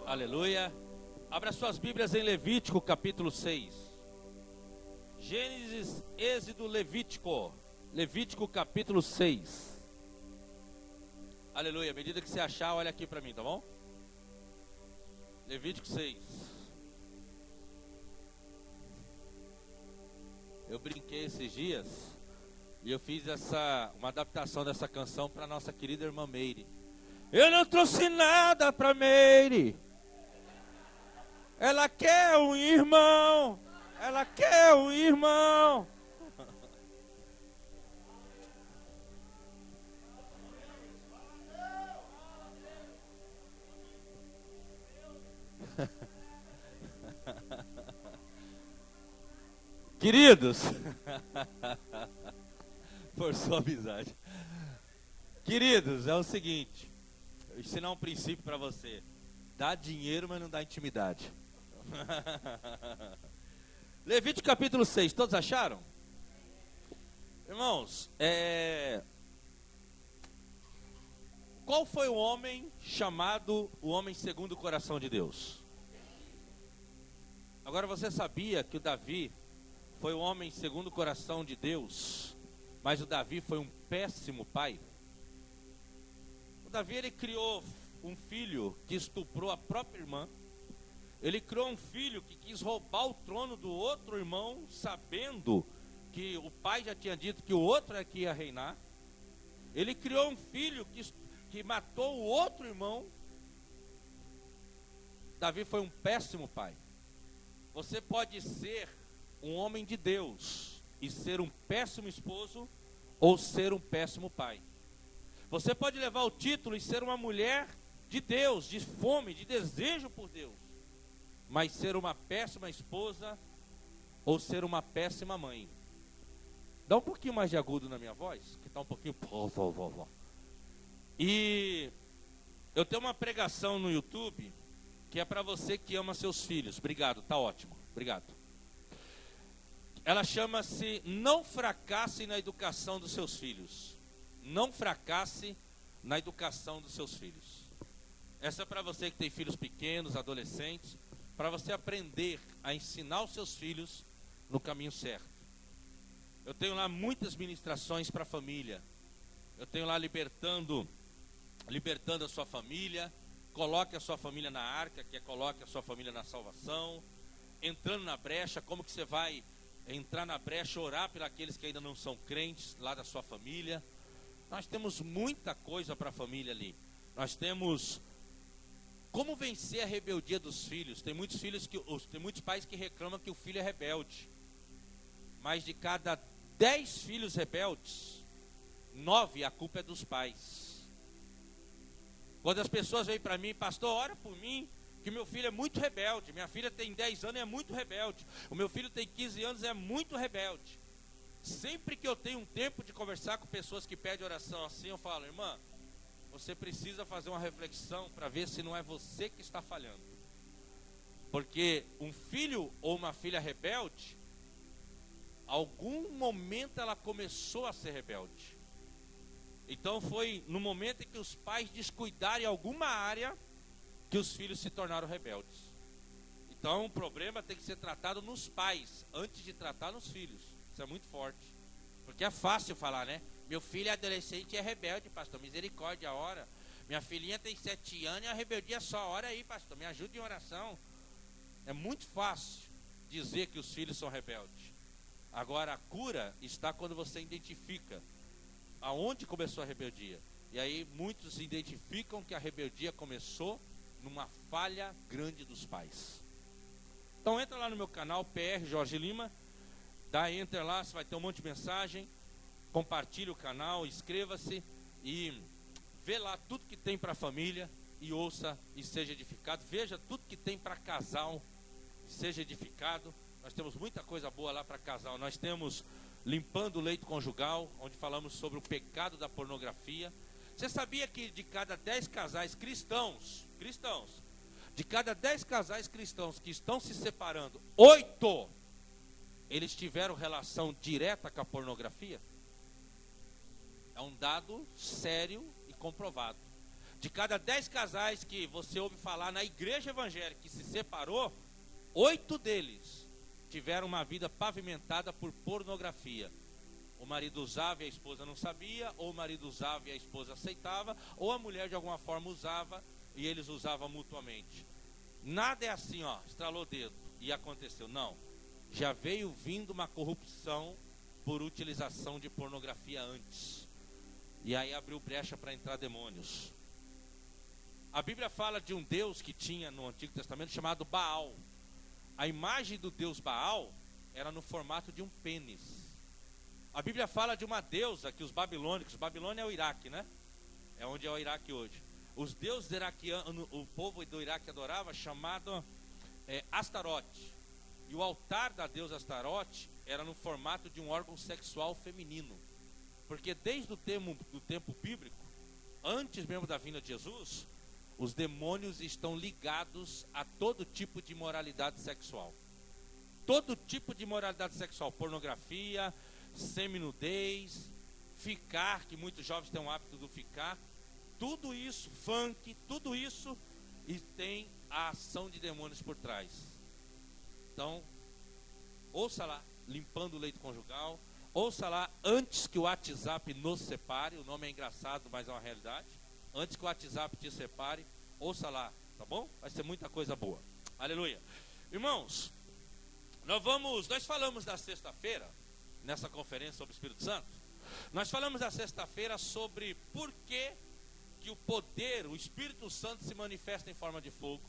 Aleluia. Abra suas Bíblias em Levítico capítulo 6. Gênesis, Êxodo, Levítico. Levítico capítulo 6. Aleluia. À medida que você achar, olha aqui para mim, tá bom? Levítico 6. Eu brinquei esses dias e eu fiz uma adaptação dessa canção para nossa querida irmã Meire. Eu não trouxe nada para Meire. Ela quer um irmão. Ela quer um irmão. Queridos, por sua amizade. Queridos, é o seguinte, vou ensinar um princípio para você. Dá dinheiro, mas não dá intimidade. Levítico capítulo 6, todos acharam? Irmãos, qual foi o homem chamado o homem segundo o coração de Deus? Agora você sabia que o Davi foi o homem segundo o coração de Deus, mas o Davi foi um péssimo pai? O Davi, ele criou um filho que estuprou a própria irmã. Ele criou um filho que quis roubar o trono do outro irmão, sabendo que o pai já tinha dito que o outro é que ia reinar. Ele criou um filho que matou o outro irmão. Davi foi um péssimo pai. Você pode ser um homem de Deus e ser um péssimo esposo ou ser um péssimo pai. Você pode levar o título e ser uma mulher de Deus, de fome, de desejo por Deus, mas ser uma péssima esposa ou ser uma péssima mãe. Dá um pouquinho mais de agudo na minha voz, que está um pouquinho... E eu tenho uma pregação no YouTube que é para você que ama seus filhos. Obrigado, tá ótimo, obrigado. Ela chama-se Não Fracasse na Educação dos Seus Filhos. Não fracasse na educação dos seus filhos. Essa é para você que tem filhos pequenos, adolescentes, para você aprender a ensinar os seus filhos no caminho certo. Eu tenho lá muitas ministrações para a família. Eu tenho lá libertando a sua família. Coloque a sua família na arca, que é coloque a sua família na salvação. Entrando na brecha, como que você vai entrar na brecha, orar por aqueles que ainda não são crentes lá da sua família. Nós temos muita coisa para a família ali. Nós temos como vencer a rebeldia dos filhos. Tem muitos pais que reclamam que o filho é rebelde. Mas de cada 10 filhos rebeldes, 9 a culpa é dos pais. Quando as pessoas vêm para mim, pastor, ora por mim, que meu filho é muito rebelde. Minha filha tem 10 anos e é muito rebelde. O meu filho tem 15 anos e é muito rebelde. Sempre que eu tenho um tempo de conversar com pessoas que pedem oração assim, eu falo, irmã, você precisa fazer uma reflexão para ver se não é você que está falhando. Porque um filho ou uma filha rebelde, algum momento ela começou a ser rebelde. Então foi no momento em que os pais descuidaram em alguma área que os filhos se tornaram rebeldes. Então o problema tem que ser tratado nos pais, antes de tratar nos filhos. Isso é muito forte. Porque é fácil falar, né? Meu filho é adolescente e é rebelde, pastor. Misericórdia, ora. Minha filhinha tem 7 anos e a rebeldia é só. Ora aí, pastor. Me ajude em oração. É muito fácil dizer que os filhos são rebeldes. Agora, a cura está quando você identifica aonde começou a rebeldia. E aí, muitos identificam que a rebeldia começou numa falha grande dos pais. Então, entra lá no meu canal, PR Jorge Lima. Dá enter lá, você vai ter um monte de mensagem. Compartilhe o canal, inscreva-se e vê lá tudo que tem para a família e ouça e seja edificado. Veja tudo que tem para casal e seja edificado. Nós temos muita coisa boa lá para casal. Nós temos Limpando o Leito Conjugal, onde falamos sobre o pecado da pornografia. Você sabia que de cada 10 casais cristãos, de cada 10 casais cristãos que estão se separando, 8 eles tiveram relação direta com a pornografia? É um dado sério e comprovado. De cada 10 casais que você ouve falar na igreja evangélica que se separou, 8 deles tiveram uma vida pavimentada por pornografia. O marido usava e a esposa não sabia, ou o marido usava e a esposa aceitava, ou a mulher de alguma forma usava e eles usavam mutuamente. Nada é assim, ó, estralou o dedo e aconteceu. Não, já veio vindo uma corrupção por utilização de pornografia antes. E aí abriu brecha para entrar demônios. A Bíblia fala de um Deus que tinha no Antigo Testamento chamado Baal. A imagem do Deus Baal era no formato de um pênis. A Bíblia fala de uma deusa que os babilônicos, Babilônia é o Iraque, né? É onde é o Iraque hoje. Os deuses iraquianos, o povo do Iraque adorava, chamado Astarote. E o altar da deusa Astarote era no formato de um órgão sexual feminino. Porque desde o tempo bíblico, antes mesmo da vinda de Jesus, os demônios estão ligados a todo tipo de imoralidade sexual. Todo tipo de imoralidade sexual, pornografia, seminudez, ficar, que muitos jovens têm o hábito do ficar, tudo isso, funk, tudo isso, e tem a ação de demônios por trás. Então, ouça lá, limpando o leito conjugal, ouça lá, antes que o WhatsApp nos separe, o nome é engraçado, mas é uma realidade, antes que o WhatsApp te separe, ouça lá, tá bom? Vai ser muita coisa boa. Aleluia. Irmãos, nós falamos na sexta-feira, nessa conferência sobre o Espírito Santo, nós falamos na sexta-feira sobre por que o poder, o Espírito Santo se manifesta em forma de fogo.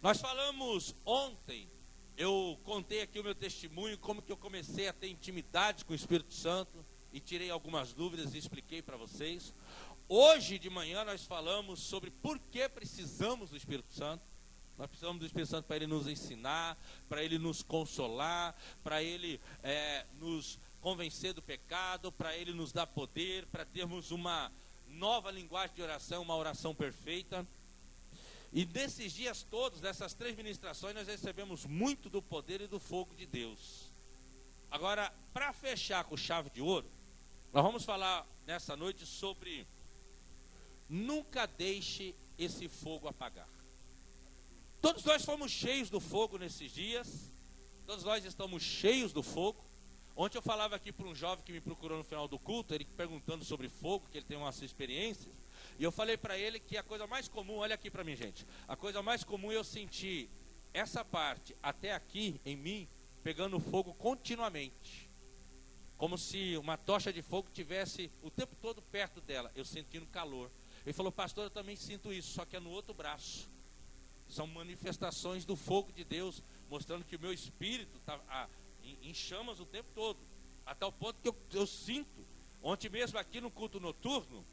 Nós falamos ontem, eu contei aqui o meu testemunho, como que eu comecei a ter intimidade com o Espírito Santo e tirei algumas dúvidas e expliquei para vocês. Hoje de manhã nós falamos sobre por que precisamos do Espírito Santo. Nós precisamos do Espírito Santo para ele nos ensinar, para ele nos consolar, para ele nos convencer do pecado, para ele nos dar poder, para termos uma nova linguagem de oração, uma oração perfeita. E nesses dias todos, nessas 3 ministrações, nós recebemos muito do poder e do fogo de Deus. Agora, para fechar com chave de ouro, nós vamos falar nessa noite sobre nunca deixe esse fogo apagar. Todos nós fomos cheios do fogo nesses dias. Todos nós estamos cheios do fogo. Ontem eu falava aqui para um jovem que me procurou no final do culto, ele perguntando sobre fogo, que ele tem uma experiência. E eu falei para ele que a coisa mais comum, olha aqui para mim, gente. A coisa mais comum é eu sentir essa parte até aqui em mim pegando fogo continuamente. Como se uma tocha de fogo tivesse o tempo todo perto dela, eu sentindo calor. Ele falou, pastor, eu também sinto isso, só que é no outro braço. São manifestações do fogo de Deus, mostrando que o meu espírito está em chamas o tempo todo. A tal ponto que eu sinto. Ontem mesmo aqui no culto noturno,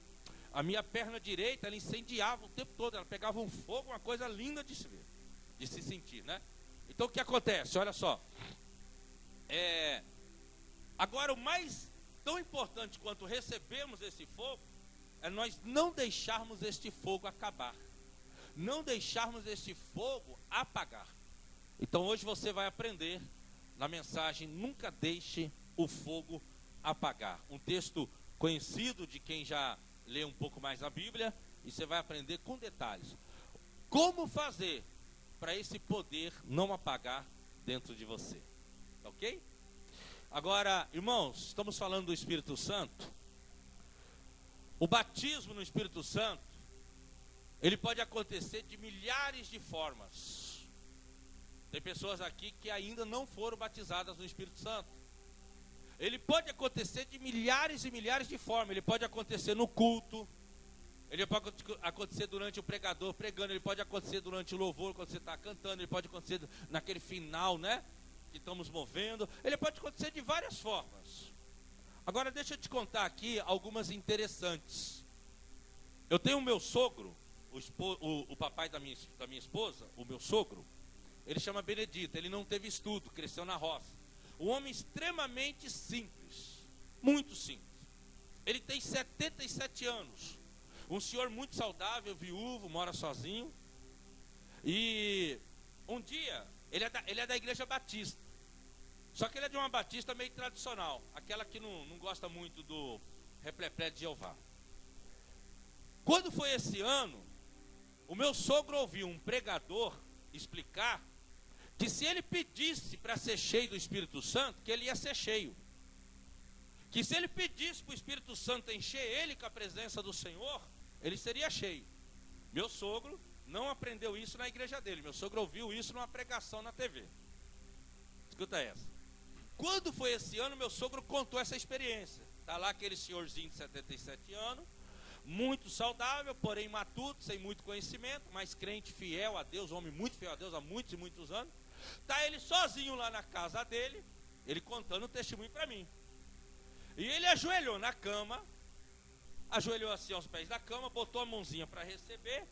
a minha perna direita, ela incendiava o tempo todo. Ela pegava um fogo, uma coisa linda de se ver, de se sentir, né? Então o que acontece? Olha só. Agora o mais tão importante quanto recebemos esse fogo, é nós não deixarmos este fogo acabar. Não deixarmos este fogo apagar. Então hoje você vai aprender na mensagem, nunca deixe o fogo apagar. Um texto conhecido de quem já lê um pouco mais a Bíblia, e você vai aprender com detalhes. Como fazer para esse poder não apagar dentro de você. Ok? Agora, irmãos, estamos falando do Espírito Santo. O batismo no Espírito Santo, ele pode acontecer de milhares de formas. Tem pessoas aqui que ainda não foram batizadas no Espírito Santo. Ele pode acontecer de milhares e milhares de formas. Ele pode acontecer no culto. Ele pode acontecer durante o pregador pregando. Ele pode acontecer durante o louvor, quando você está cantando. Ele pode acontecer naquele final, né? Que estamos movendo. Ele pode acontecer de várias formas. Agora deixa eu te contar aqui algumas interessantes. Eu tenho o meu sogro, o papai da minha esposa, o meu sogro. Ele chama Benedito, ele não teve estudo, cresceu na roça. Um homem extremamente simples, muito simples. Ele tem 77 anos. Um senhor muito saudável, viúvo, mora sozinho. E um dia, ele é da igreja batista. Só que ele é de uma batista meio tradicional. Aquela que não gosta muito do repleplé de Jeová. Quando foi esse ano, o meu sogro ouviu um pregador explicar que se ele pedisse para ser cheio do Espírito Santo, que ele ia ser cheio. Que se ele pedisse para o Espírito Santo encher ele com a presença do Senhor, ele seria cheio. Meu sogro não aprendeu isso na igreja dele. Meu sogro ouviu isso numa pregação na TV. Escuta essa. Quando foi esse ano, meu sogro contou essa experiência. Está lá aquele senhorzinho de 77 anos, muito saudável, porém matuto, sem muito conhecimento, mas crente fiel a Deus, homem muito fiel a Deus há muitos e muitos anos. Está ele sozinho lá na casa dele, ele contando o testemunho para mim. E ele ajoelhou na cama, ajoelhou assim aos pés da cama, botou a mãozinha para receber.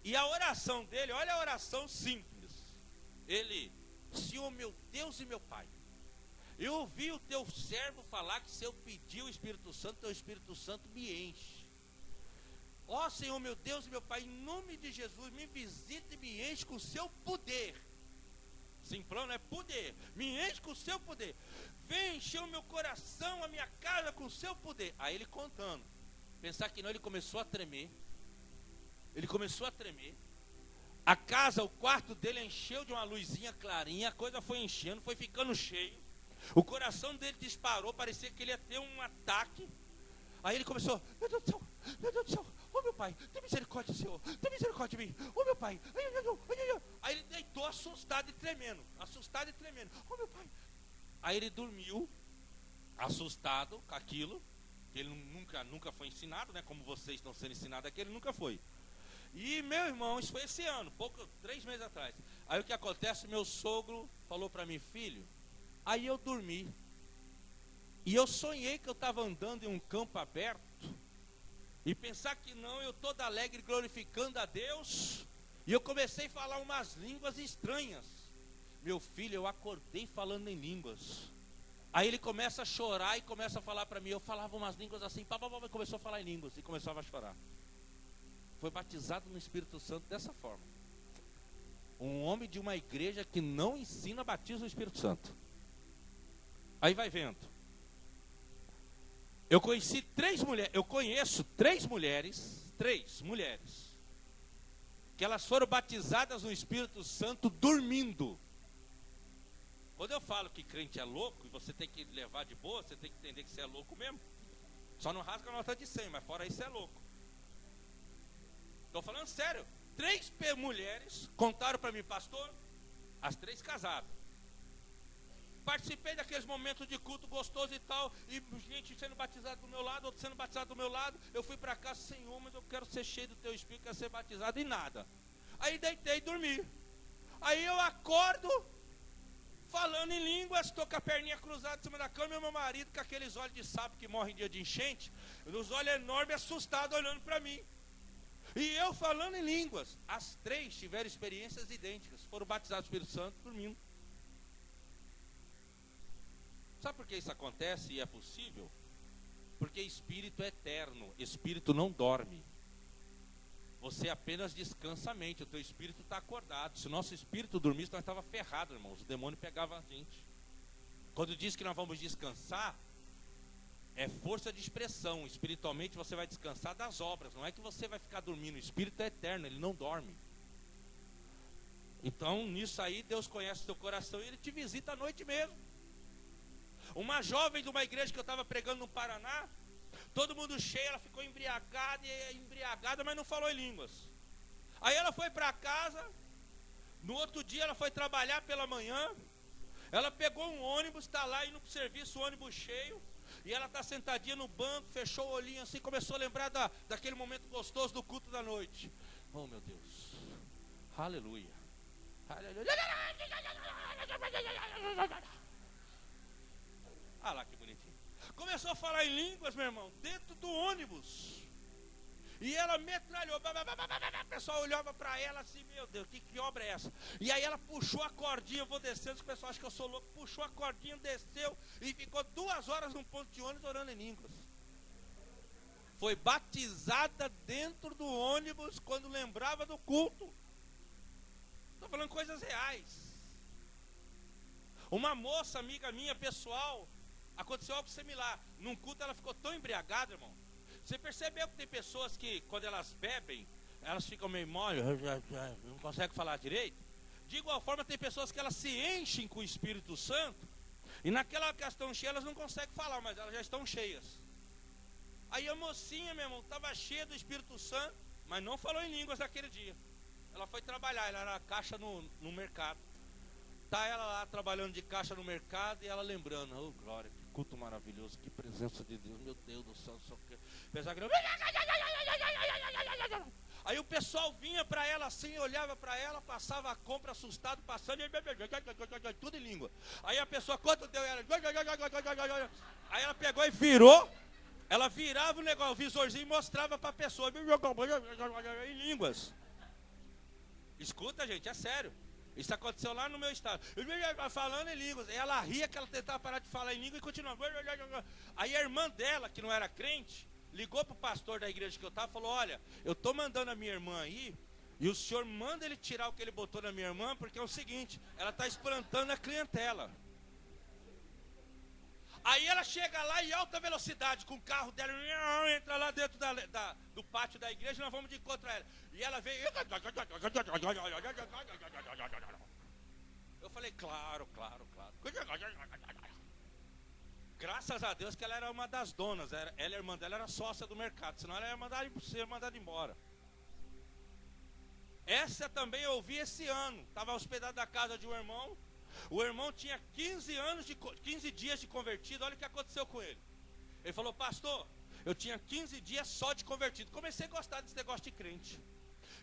E a oração dele, olha a oração simples. Ele: Senhor meu Deus e meu Pai, eu ouvi o teu servo falar que se eu pedir o Espírito Santo, teu Espírito Santo me enche. Ó Senhor meu Deus e meu Pai, em nome de Jesus, me visita e me enche com o seu poder. Simplão, não é poder. Me enche com o seu poder. Vem encher o meu coração, a minha casa com o seu poder. Aí ele contando. Pensar que não, ele começou a tremer. Ele começou a tremer. A casa, o quarto dele encheu de uma luzinha clarinha. A coisa foi enchendo, foi ficando cheio. O coração dele disparou, parecia que ele ia ter um ataque. Aí ele começou: meu Deus do céu, meu Deus do céu, ô meu Pai, tem misericórdia, Senhor, tem misericórdia de mim, ô meu Pai. Aí ele deitou assustado e tremendo, ô meu Pai. Aí ele dormiu, assustado com aquilo, que ele nunca foi ensinado, né? Como vocês estão sendo ensinados aqui, ele nunca foi. E meu irmão, isso foi esse ano, 3 meses atrás. Aí o que acontece, meu sogro falou para mim: filho, aí eu dormi, e eu sonhei que eu estava andando em um campo aberto, e pensar que não, eu todo alegre glorificando a Deus, e eu comecei a falar umas línguas estranhas. Meu filho, eu acordei falando em línguas. Aí ele começa a chorar e começa a falar para mim. Eu falava umas línguas assim, e começou a falar em línguas e começava a chorar. Foi batizado no Espírito Santo dessa forma. Um homem de uma igreja que não ensina batismo no Espírito Santo. Aí vai vendo. Eu conheço 3 mulheres, que elas foram batizadas no Espírito Santo dormindo. Quando eu falo que crente é louco, e você tem que levar de boa, você tem que entender que você é louco mesmo. Só não rasga a nota de 100, mas fora isso é louco. Estou falando sério. 3 mulheres contaram para mim: pastor, as 3 casadas. Participei daqueles momentos de culto gostoso e tal, e gente sendo batizada do meu lado, outro sendo batizado do meu lado. Eu fui para cá: Senhor, mas eu quero ser cheio do teu Espírito, quero ser batizado, e nada. Aí deitei e dormi. Aí eu acordo falando em línguas, estou com a perninha cruzada em cima da cama, e meu marido com aqueles olhos de sapo que morre em dia de enchente, os olhos enormes, assustado, olhando para mim. E eu falando em línguas. As 3 tiveram experiências idênticas, foram batizados no Espírito Santo dormindo. Sabe por que isso acontece e é possível? Porque Espírito é eterno, Espírito não dorme. Você apenas descansa a mente, o teu Espírito está acordado. Se o nosso Espírito dormisse, nós estávamos ferrados, irmãos. O demônio pegava a gente. Quando diz que nós vamos descansar, é força de expressão. Espiritualmente você vai descansar das obras. Não é que você vai ficar dormindo. O Espírito é eterno, ele não dorme. Então nisso aí Deus conhece o teu coração e ele te visita à noite mesmo. Uma jovem de uma igreja que eu estava pregando no Paraná, todo mundo cheio, ela ficou embriagada, mas não falou em línguas. Aí ela foi para casa, no outro dia ela foi trabalhar pela manhã, ela pegou um ônibus, está lá indo para o serviço, o ônibus cheio, e ela está sentadinha no banco, fechou o olhinho assim, começou a lembrar daquele momento gostoso do culto da noite. Oh meu Deus, aleluia, aleluia. Ah lá que bonitinho. Começou a falar em línguas, meu irmão, dentro do ônibus. E ela metralhou. O pessoal olhava para ela assim: meu Deus, que obra é essa? E aí ela puxou a cordinha. Eu vou descendo, o pessoal acha que eu sou louco. Puxou a cordinha, desceu e ficou 2 horas num ponto de ônibus orando em línguas. Foi batizada dentro do ônibus quando lembrava do culto. Estou falando coisas reais. Uma moça, amiga minha, pessoal, aconteceu algo similar. Num culto ela ficou tão embriagada, irmão, Você percebeu que tem pessoas que, quando elas bebem, elas ficam meio mole, não conseguem falar direito? De igual forma, tem pessoas que elas se enchem com o Espírito Santo, e naquela que elas estão cheias, elas não conseguem falar, mas elas já estão cheias. Aí a mocinha, meu irmão, estava cheia do Espírito Santo, mas não falou em línguas naquele dia. Ela foi trabalhar, ela era caixa no mercado. Tá ela lá trabalhando de caixa no mercado e ela lembrando, oh glória, que culto maravilhoso, que presença de Deus, meu Deus do céu, só que... Aí o pessoal vinha para ela assim, olhava para ela, passava a compra assustado, passando, tudo em língua. Aí a pessoa, quanto deu ela? Aí ela pegou e virou, ela virava o negócio, o visorzinho, e mostrava para a pessoa, em línguas. Escuta, gente, é sério. Isso aconteceu lá no meu estado. Falando em línguas. Ela ria que ela tentava parar de falar em língua e continuava. Aí a irmã dela, que não era crente, ligou para o pastor da igreja que eu estava e falou, olha, eu estou mandando a minha irmã aí, e o senhor manda ele tirar o que ele botou na minha irmã, porque é o seguinte, ela está esplantando a clientela. Aí ela chega lá em alta velocidade, com o carro dela, entra lá dentro do pátio da igreja, nós vamos de encontro a ela. E ela veio... Eu falei, claro. Graças a Deus que ela era uma das donas, ela e a irmã dela era sócia do mercado, senão ela ia ser mandada embora. Essa também eu ouvi esse ano, estava hospedado na casa de um irmão. O irmão tinha 15 dias de convertido. Olha o que aconteceu com ele. Ele falou, pastor, eu tinha 15 dias só de convertido. Comecei a gostar desse negócio de crente.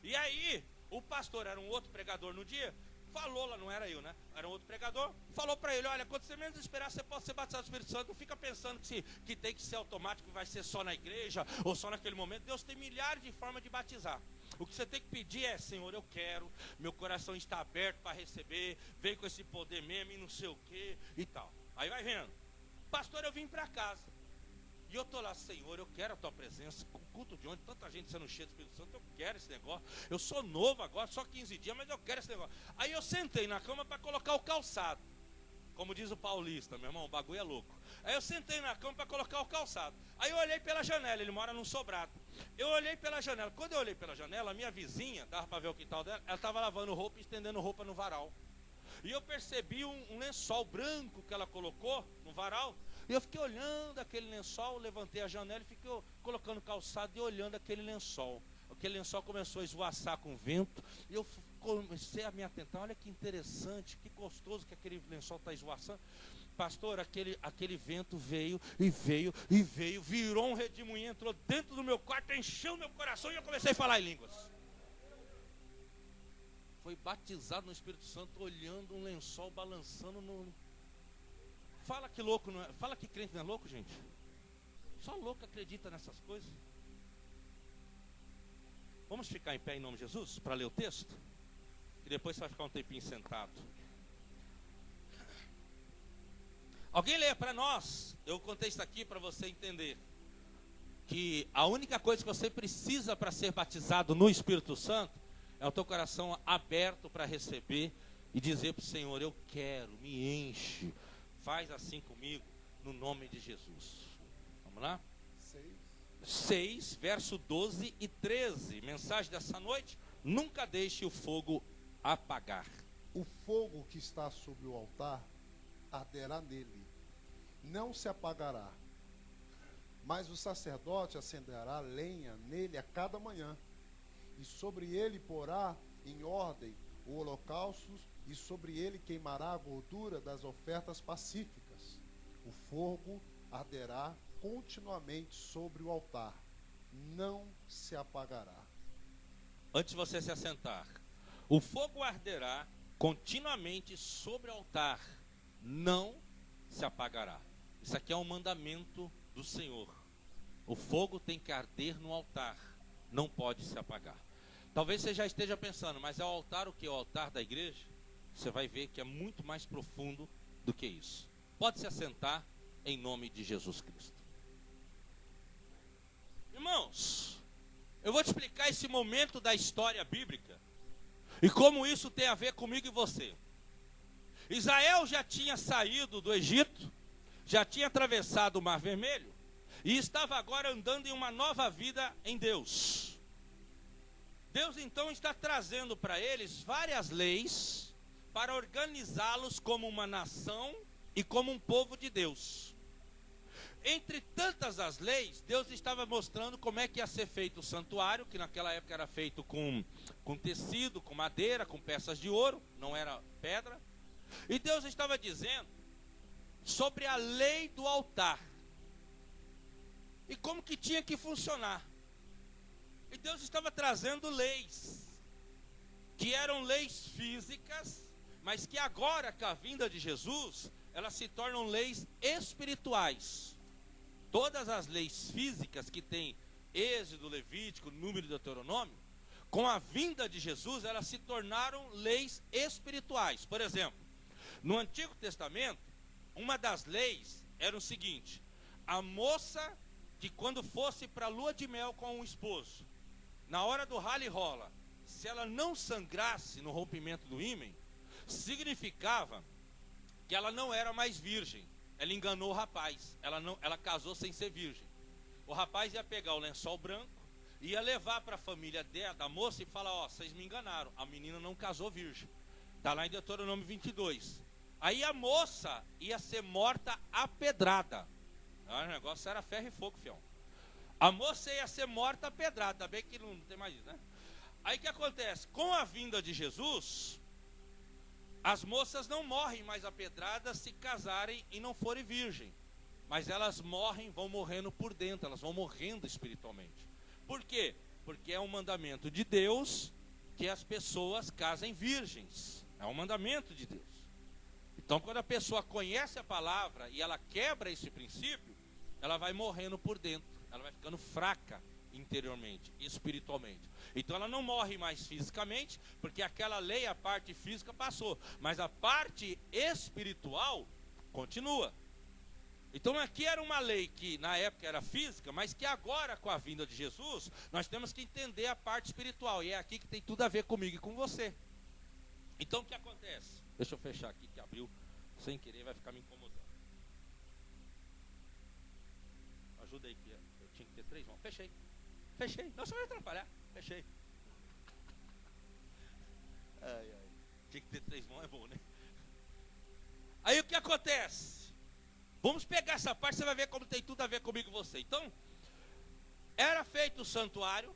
E aí, o pastor, era um outro pregador no dia, falou lá, não era eu, né? Era um outro pregador, falou para ele, olha, quando você menos esperar, você pode ser batizado do Espírito Santo. Não fica pensando que tem que ser automático, que vai ser só na igreja, ou só naquele momento. Deus tem milhares de formas de batizar. O que você tem que pedir é, Senhor, eu quero, meu coração está aberto para receber, vem com esse poder mesmo e não sei o que e tal. Aí vai vendo, pastor, eu vim para casa, e eu estou lá, Senhor, eu quero a tua presença, com culto de onde, tanta gente sendo cheia do Espírito Santo, eu quero esse negócio, eu sou novo agora, só 15 dias, mas eu quero esse negócio. Aí eu sentei na cama para colocar o calçado, como diz o paulista, meu irmão, o bagulho é louco. Aí eu sentei na cama para colocar o calçado. Aí eu olhei pela janela, ele mora num sobrado. Eu olhei pela janela. Quando eu olhei pela janela, a minha vizinha, dava para ver o quintal dela, ela estava lavando roupa e estendendo roupa no varal. E eu percebi um lençol branco que ela colocou no varal. E eu fiquei olhando aquele lençol, levantei a janela e fiquei colocando calçado e olhando aquele lençol. Aquele lençol começou a esvoaçar com o vento. E eu comecei a me atentar, olha que interessante, que gostoso que aquele lençol está esvoaçando. Pastor, aquele vento veio, virou um redemoinho, entrou dentro do meu quarto, encheu meu coração e eu comecei a falar em línguas. Foi batizado no Espírito Santo, olhando um lençol, balançando no... Fala que louco, não é? Fala que crente não é louco, gente? Só louco acredita nessas coisas. Vamos ficar em pé em nome de Jesus, para ler o texto? E depois você vai ficar um tempinho sentado. Alguém lê para nós, eu contei isso aqui para você entender, que a única coisa que você precisa para ser batizado no Espírito Santo, é o teu coração aberto para receber e dizer para o Senhor, eu quero, me enche, faz assim comigo, no nome de Jesus. Vamos lá? 6, verso 12 e 13, mensagem dessa noite, nunca deixe o fogo apagar. O fogo que está sobre o altar arderá nele, não se apagará, mas o sacerdote acenderá lenha nele a cada manhã, e sobre ele porá em ordem o holocausto, e sobre ele queimará a gordura das ofertas pacíficas. O fogo arderá continuamente sobre o altar, não se apagará. Antes de você se assentar, o fogo arderá continuamente sobre o altar, não se apagará. Isso aqui é um mandamento do Senhor. O fogo tem que arder no altar, não pode se apagar. Talvez você já esteja pensando, mas é o altar o que? O altar da igreja? Você vai ver que é muito mais profundo do que isso. Pode se assentar em nome de Jesus Cristo. Irmãos, eu vou te explicar esse momento da história bíblica e como isso tem a ver comigo e você. Israel já tinha saído do Egito, já tinha atravessado o Mar Vermelho, e estava agora andando em uma nova vida em Deus. Deus então está trazendo para eles várias leis para organizá-los como uma nação e como um povo de Deus. Entre tantas as leis, Deus estava mostrando como é que ia ser feito o santuário, que naquela época era feito com tecido, com madeira, com peças de ouro, não era pedra. E Deus estava dizendo sobre a lei do altar e como que tinha que funcionar. E Deus estava trazendo leis que eram leis físicas, mas que agora, com a vinda de Jesus, elas se tornam leis espirituais. Todas as leis físicas que tem Êxodo, Levítico, Número e Deuteronômio, com a vinda de Jesus, elas se tornaram leis espirituais. Por exemplo, no Antigo Testamento, uma das leis era o seguinte: a moça que quando fosse para a lua de mel com o esposo, na hora do rala e rola, se ela não sangrasse no rompimento do ímen, significava que ela não era mais virgem. Ela enganou o rapaz, ela casou sem ser virgem. O rapaz ia pegar o lençol branco, ia levar para a família da moça e falar: ó, vocês me enganaram, a menina não casou virgem. Está lá em Deuteronômio 22. Aí a moça ia ser morta a pedrada. O negócio era ferro e fogo, fião. A moça ia ser morta a pedrada, ainda bem que não tem mais isso, né? Aí o que acontece? Com a vinda de Jesus, as moças não morrem mais a pedrada se casarem e não forem virgem. Mas elas morrem, vão morrendo por dentro, elas vão morrendo espiritualmente. Por quê? Porque é um mandamento de Deus que as pessoas casem virgens. É um mandamento de Deus. Então, quando a pessoa conhece a palavra e ela quebra esse princípio, ela vai morrendo por dentro. Ela vai ficando fraca interiormente, espiritualmente. Então ela não morre mais fisicamente, porque aquela lei, a parte física passou, mas a parte espiritual continua. Então aqui era uma lei que na época era física, mas que agora, com a vinda de Jesus, nós temos que entender a parte espiritual, e é aqui que tem tudo a ver comigo e com você. Então o que acontece? Deixa eu fechar aqui, que abriu sem querer, vai ficar me incomodando. Ajuda aí, que eu tinha que ter 3 mãos. Fechei. Não, você vai atrapalhar. Fechei. Ai. Tinha que ter 3 mãos, é bom, né? Aí o que acontece? Vamos pegar essa parte, você vai ver como tem tudo a ver comigo e você. Então, era feito o santuário.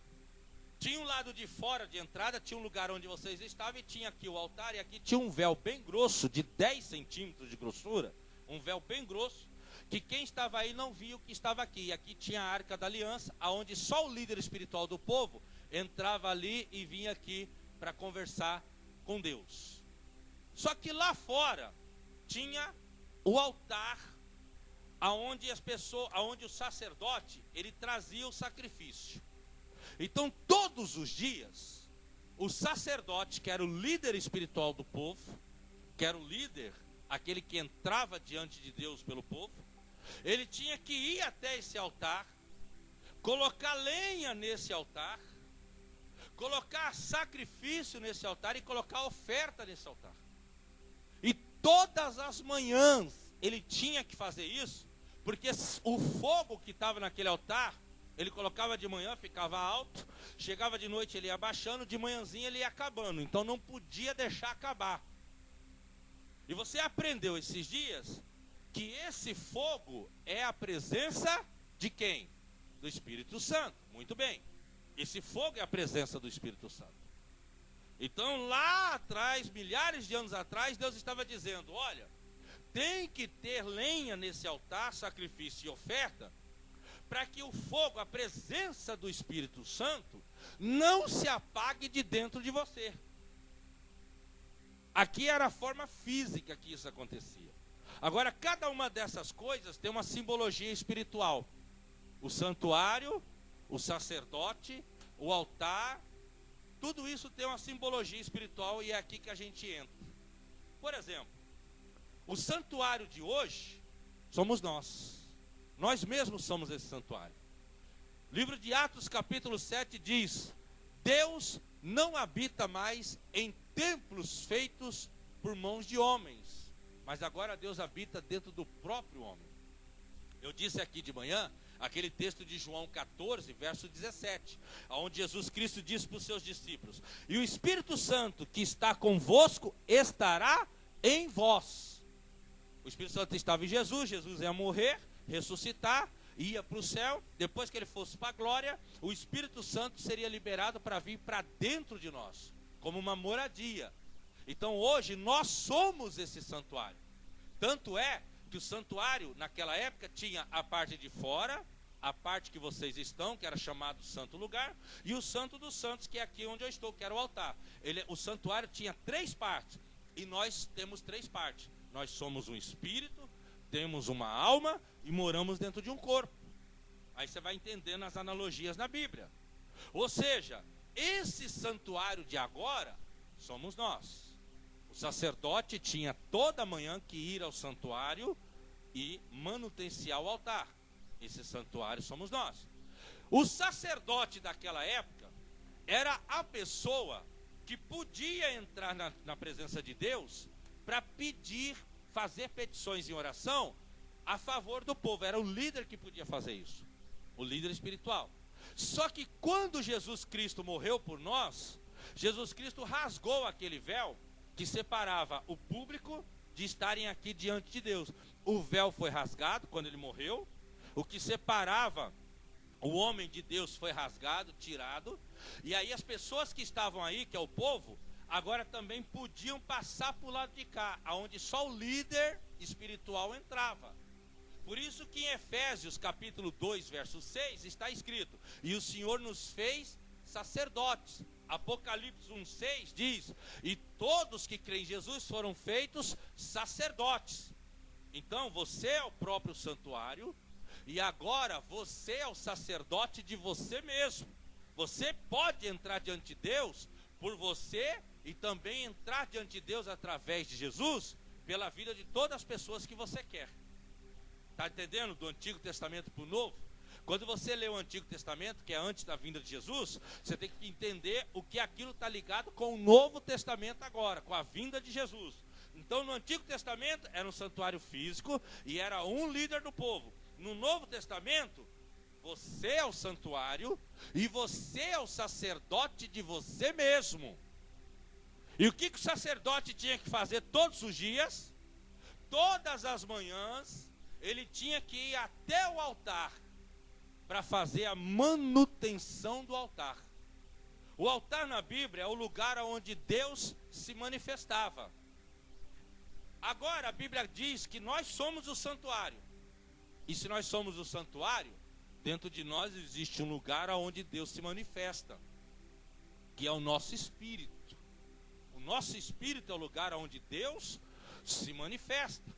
Tinha um lado de fora de entrada, tinha um lugar onde vocês estavam, e tinha aqui o altar, e aqui tinha um véu bem grosso, de 10 centímetros de grossura, um véu bem grosso, que quem estava aí não via o que estava aqui. E aqui tinha a Arca da Aliança, aonde só o líder espiritual do povo entrava ali e vinha aqui para conversar com Deus. Só que lá fora tinha o altar, aonde o sacerdote, ele trazia o sacrifício. Então, todos os dias, o sacerdote, que era o líder espiritual do povo, que era o líder, aquele que entrava diante de Deus pelo povo, ele tinha que ir até esse altar, colocar lenha nesse altar, colocar sacrifício nesse altar e colocar oferta nesse altar. E todas as manhãs ele tinha que fazer isso, porque o fogo que estava naquele altar, ele colocava de manhã, ficava alto, chegava de noite, ele ia abaixando, de manhãzinha ele ia acabando, então não podia deixar acabar. E você aprendeu esses dias que esse fogo é a presença de quem? Do Espírito Santo. Muito bem, esse fogo é a presença do Espírito Santo. Então lá atrás, milhares de anos atrás, Deus estava dizendo: olha, tem que ter lenha nesse altar, sacrifício e oferta, para que o fogo, a presença do Espírito Santo, não se apague de dentro de você. Aqui era a forma física que isso acontecia. Agora, cada uma dessas coisas tem uma simbologia espiritual. O santuário, o sacerdote, o altar, tudo isso tem uma simbologia espiritual, e é aqui que a gente entra. Por exemplo, o santuário de hoje somos nós. Nós mesmos somos esse santuário. Livro de Atos, capítulo 7 diz: Deus não habita mais em templos feitos por mãos de homens, mas agora Deus habita dentro do próprio homem. Eu disse aqui de manhã Aquele texto de João 14, verso 17, onde Jesus Cristo diz para os seus discípulos: e o Espírito Santo que está convosco estará em vós. O Espírito Santo estava em Jesus, Jesus ia morrer, ressuscitar, ia para o céu. Depois que ele fosse para a glória, o Espírito Santo seria liberado para vir para dentro de nós, como uma moradia. Então hoje nós somos esse santuário. Tanto é que o santuário naquela época tinha a parte de fora, a parte que vocês estão, que era chamado Santo Lugar, e o Santo dos Santos, que é aqui onde eu estou, que era o altar. O santuário tinha 3 partes, e nós temos 3 partes. Nós somos um espírito, temos uma alma e moramos dentro de um corpo. Aí você vai entendendo as analogias na Bíblia. Ou seja, esse santuário de agora somos nós. O sacerdote tinha toda manhã que ir ao santuário e manutenciar o altar. Esse santuário somos nós. O sacerdote daquela época era a pessoa que podia entrar na presença de Deus para pedir, fazer petições em oração a favor do povo. Era o líder que podia fazer isso, o líder espiritual. Só que quando Jesus Cristo morreu por nós, Jesus Cristo rasgou aquele véu que separava o público de estarem aqui diante de Deus. O véu foi rasgado quando ele morreu. O que separava o homem de Deus foi rasgado, tirado. E aí as pessoas que estavam aí, que é o povo, agora também podiam passar para o lado de cá, aonde só o líder espiritual entrava. Por isso que em Efésios capítulo 2, verso 6, está escrito: e o Senhor nos fez sacerdotes. Apocalipse 1,6 diz: e todos que creem em Jesus foram feitos sacerdotes. Então você é o próprio santuário, e agora você é o sacerdote de você mesmo. Você pode entrar diante de Deus por você e também entrar diante de Deus através de Jesus, pela vida de todas as pessoas que você quer. Está entendendo? Do Antigo Testamento para o Novo. Quando você lê o Antigo Testamento, que é antes da vinda de Jesus, você tem que entender o que aquilo está ligado com o Novo Testamento agora, com a vinda de Jesus. Então no Antigo Testamento era um santuário físico e era um líder do povo. No Novo Testamento, você é o santuário e você é o sacerdote de você mesmo. E o que o sacerdote tinha que fazer todos os dias? Todas as manhãs, ele tinha que ir até o altar para fazer a manutenção do altar. O altar na Bíblia é o lugar onde Deus se manifestava. Agora a Bíblia diz que nós somos o santuário. E se nós somos o santuário, dentro de nós existe um lugar onde Deus se manifesta, que é o nosso espírito. O nosso espírito é o lugar onde Deus se manifesta.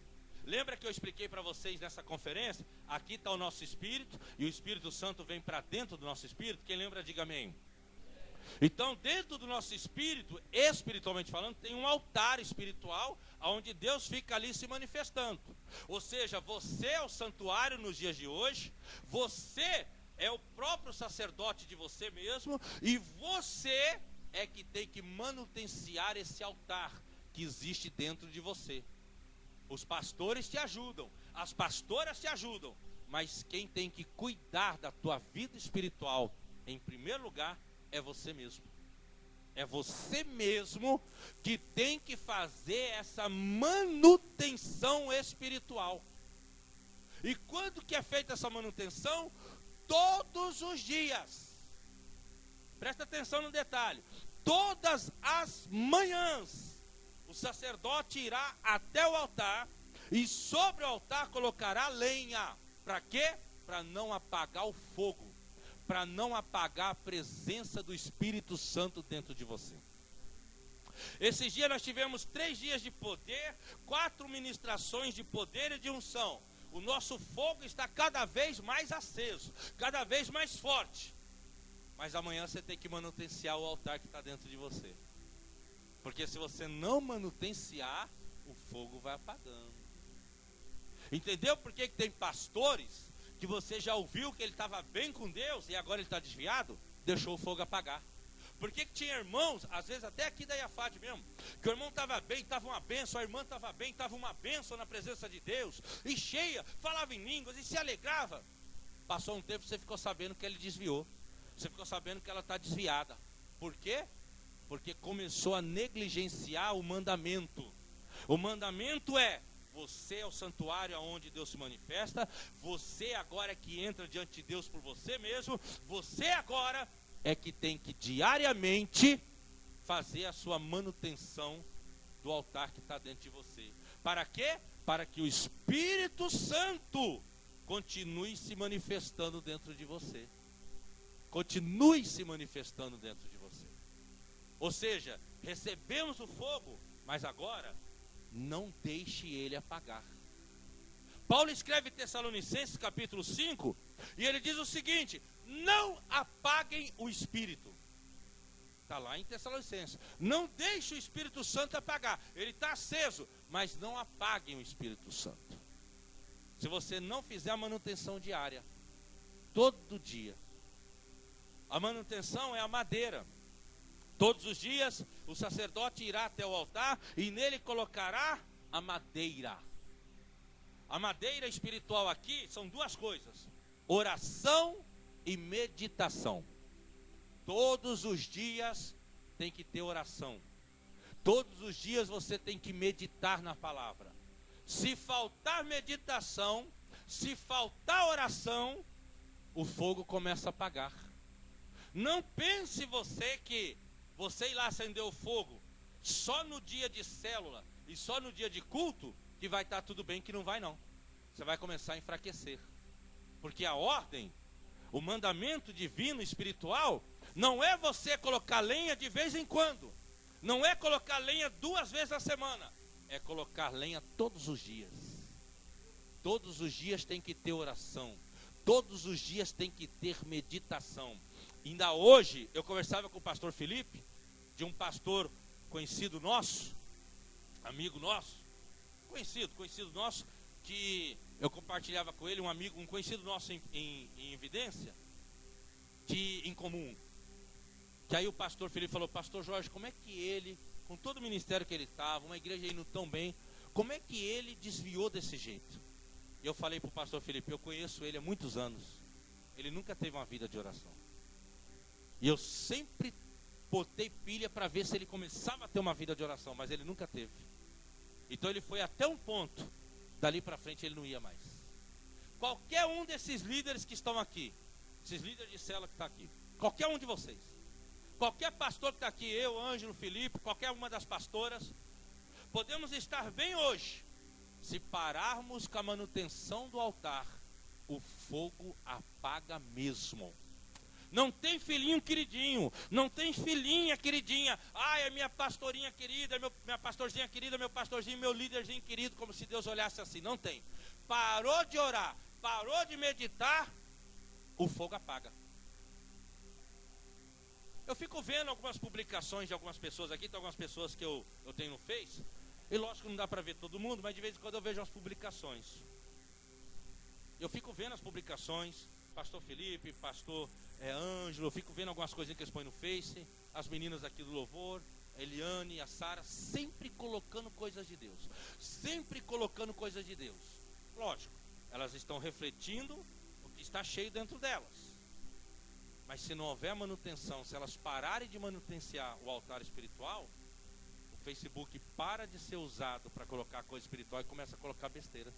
Lembra que eu expliquei para vocês nessa conferência? Aqui está o nosso espírito e o Espírito Santo vem para dentro do nosso espírito. Quem lembra, diga amém. Então, dentro do nosso espírito, espiritualmente falando, tem um altar espiritual onde Deus fica ali se manifestando. Ou seja, você é o santuário nos dias de hoje, você é o próprio sacerdote de você mesmo, e você é que tem que manutenciar esse altar que existe dentro de você. Os pastores te ajudam, as pastoras te ajudam, mas quem tem que cuidar da tua vida espiritual, em primeiro lugar, é você mesmo. É você mesmo que tem que fazer essa manutenção espiritual. E quando que é feita essa manutenção? Todos os dias. Presta atenção no detalhe. Todas as manhãs, o sacerdote irá até o altar e sobre o altar colocará lenha. Para quê? Para não apagar o fogo, para não apagar a presença do Espírito Santo dentro de você. Esses dias nós tivemos 3 dias de poder, 4 ministrações de poder e de unção. O nosso fogo está cada vez mais aceso, cada vez mais forte. Mas amanhã você tem que manutenciar o altar que está dentro de você. Porque se você não manutenciar, o fogo vai apagando. Entendeu por que tem pastores que você já ouviu que ele estava bem com Deus e agora ele está desviado? Deixou o fogo apagar. Por que tinha irmãos, às vezes até aqui da IAFAD mesmo, que o irmão estava bem, estava uma bênção, a irmã estava bem, estava uma bênção na presença de Deus, e cheia, falava em línguas e se alegrava. Passou um tempo, você ficou sabendo que ele desviou. Você ficou sabendo que ela está desviada. Por quê? Porque começou a negligenciar o mandamento. O mandamento é: você é o santuário onde Deus se manifesta. Você agora é que entra diante de Deus por você mesmo. Você agora é que tem que diariamente fazer a sua manutenção do altar que está dentro de você. Para quê? Para que o Espírito Santo continue se manifestando dentro de você. Continue se manifestando dentro de você. Ou seja, recebemos o fogo, mas agora não deixe ele apagar. Paulo escreve em Tessalonicenses capítulo 5, e ele diz o seguinte: não apaguem o Espírito. Está lá em Tessalonicenses. Não deixe o Espírito Santo apagar. Ele está aceso, mas não apaguem o Espírito Santo. Se você não fizer a manutenção diária, todo dia. A manutenção é a madeira. Todos os dias o sacerdote irá até o altar e nele colocará a madeira. A madeira espiritual aqui são duas coisas: oração e meditação. Todos os dias tem que ter oração. Todos os dias você tem que meditar na palavra. Se faltar meditação, se faltar oração, o fogo começa a apagar. Não pense você que você ir lá acender o fogo só no dia de célula e só no dia de culto que vai estar tudo bem, que não vai não. Você vai começar a enfraquecer. Porque a ordem, o mandamento divino, espiritual, não é você colocar lenha de vez em quando. Não é colocar lenha 2 vezes na semana. É colocar lenha todos os dias. Todos os dias tem que ter oração. Todos os dias tem que ter meditação. Ainda hoje eu conversava com o pastor Felipe, de um pastor conhecido nosso, amigo nosso, conhecido nosso, que eu compartilhava com ele, um conhecido nosso em evidência, em comum. Que aí o pastor Felipe falou: pastor Jorge, como é que ele, com todo o ministério que ele estava, uma igreja indo tão bem, como é que ele desviou desse jeito? E eu falei para o pastor Felipe: eu conheço ele há muitos anos, ele nunca teve uma vida de oração. E eu sempre botei pilha para ver se ele começava a ter uma vida de oração, mas ele nunca teve. Então ele foi até um ponto, dali para frente ele não ia mais. Qualquer um desses líderes que estão aqui, esses líderes de célula que está aqui, qualquer um de vocês, qualquer pastor que está aqui, eu, Ângelo, Felipe, qualquer uma das pastoras, podemos estar bem hoje. Se pararmos com a manutenção do altar, o fogo apaga mesmo. Não tem filhinho queridinho, não tem filhinha queridinha. Ai, é minha pastorinha querida, minha pastorzinha querida, meu pastorzinho, meu líderzinho querido, como se Deus olhasse assim. Não tem. Parou de orar, parou de meditar, o fogo apaga. Eu fico vendo algumas publicações de algumas pessoas aqui, tem algumas pessoas que eu tenho no Face, e lógico que não dá para ver todo mundo, mas de vez em quando eu vejo as publicações. Eu fico vendo as publicações, pastor Felipe, pastor Ângelo, eu fico vendo algumas coisinhas que eles põem no Face, as meninas aqui do louvor, a Eliane, a Sara, sempre colocando coisas de Deus, sempre colocando coisas de Deus. Lógico, elas estão refletindo o que está cheio dentro delas. Mas se não houver manutenção, se elas pararem de manutenciar o altar espiritual, o Facebook para de ser usado para colocar coisa espiritual e começa a colocar besteira.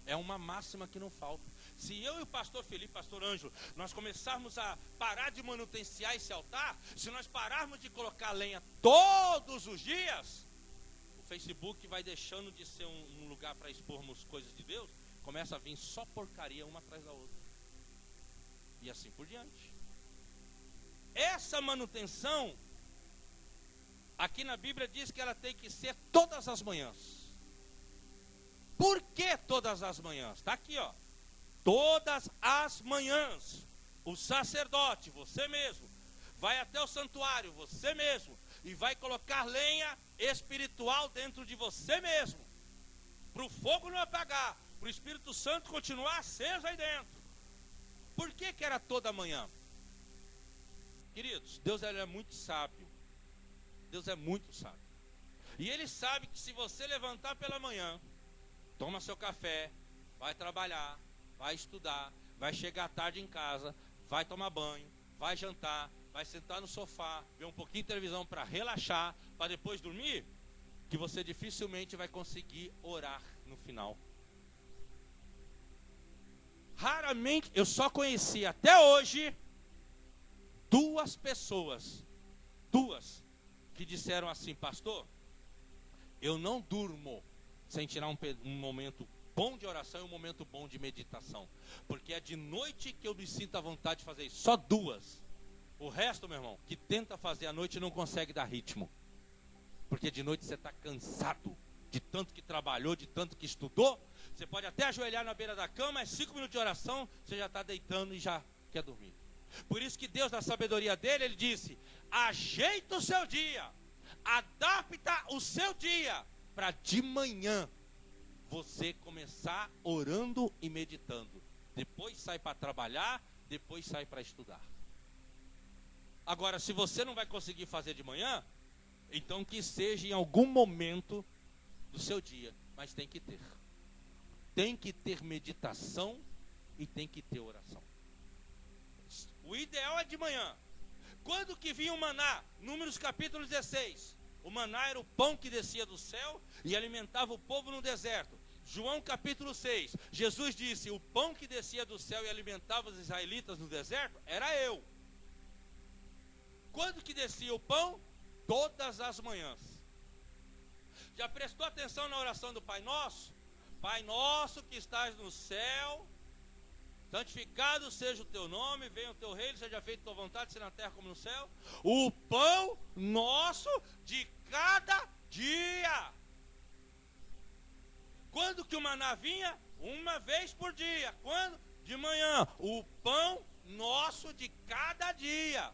É uma máxima que não falta. Se eu e o pastor Felipe, pastor Ângelo, nós começarmos a parar de manutenciar esse altar, se nós pararmos de colocar lenha todos os dias, o Facebook vai deixando de ser um lugar para expormos coisas de Deus, começa a vir só porcaria uma atrás da outra. E assim por diante. Essa manutenção, aqui na Bíblia diz que ela tem que ser todas as manhãs. Por que todas as manhãs? Está aqui, ó. Todas as manhãs, o sacerdote, você mesmo, vai até o santuário, você mesmo, e vai colocar lenha espiritual dentro de você mesmo, para o fogo não apagar, para o Espírito Santo continuar aceso aí dentro. Por que que era toda manhã? Queridos, Deus ele é muito sábio. Deus é muito sábio. E Ele sabe que se você levantar pela manhã, toma seu café, vai trabalhar, vai estudar, vai chegar tarde em casa, vai tomar banho, vai jantar, vai sentar no sofá, ver um pouquinho de televisão para relaxar, para depois dormir, que você dificilmente vai conseguir orar no final. Raramente, eu só conheci até hoje 2 pessoas, que disseram assim: pastor, eu não durmo sem tirar um momento bom de oração e um momento bom de meditação, porque é de noite que eu me sinto à vontade de fazer isso. Só 2. O resto, meu irmão, que tenta fazer à noite não consegue dar ritmo, porque de noite você está cansado de tanto que trabalhou, de tanto que estudou. Você pode até ajoelhar na beira da cama, mas 5 minutos de oração você já está deitando e já quer dormir. Por isso que Deus, na sabedoria dele, ele disse: ajeita o seu dia, adapta o seu dia, para de manhã você começar orando e meditando. Depois sai para trabalhar, depois sai para estudar. Agora, se você não vai conseguir fazer de manhã, então que seja em algum momento do seu dia, mas tem que ter. Tem que ter meditação e tem que ter oração. O ideal é de manhã. Quando que vinha o maná? Números capítulo 16. O maná era o pão que descia do céu e alimentava o povo no deserto. João capítulo 6. Jesus disse: o pão que descia do céu e alimentava os israelitas no deserto era eu. Quando que descia o pão? Todas as manhãs. Já prestou atenção na oração do Pai Nosso? Pai nosso que estás no céu, santificado seja o teu nome, venha o teu reino, seja feita a tua vontade, seja na terra como no céu. O pão nosso de cada dia. Quando que o maná vinha? Uma vez por dia. Quando? De manhã. O pão nosso de cada dia.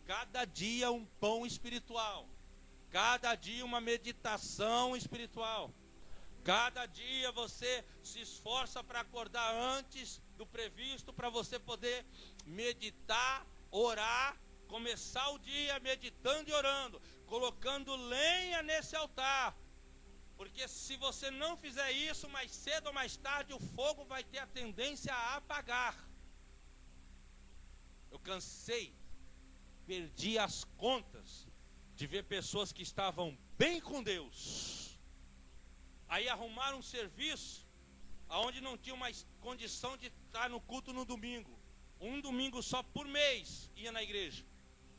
Cada dia um pão espiritual. Cada dia uma meditação espiritual. Cada dia você se esforça para acordar antes do previsto, para você poder meditar, orar, começar o dia meditando e orando, colocando lenha nesse altar. Porque se você não fizer isso, mais cedo ou mais tarde, o fogo vai ter a tendência a apagar. Eu cansei, perdi as contas de ver pessoas que estavam bem com Deus, aí arrumaram um serviço onde não tinham mais condição de estar no culto no domingo. Um domingo só por mês ia na igreja.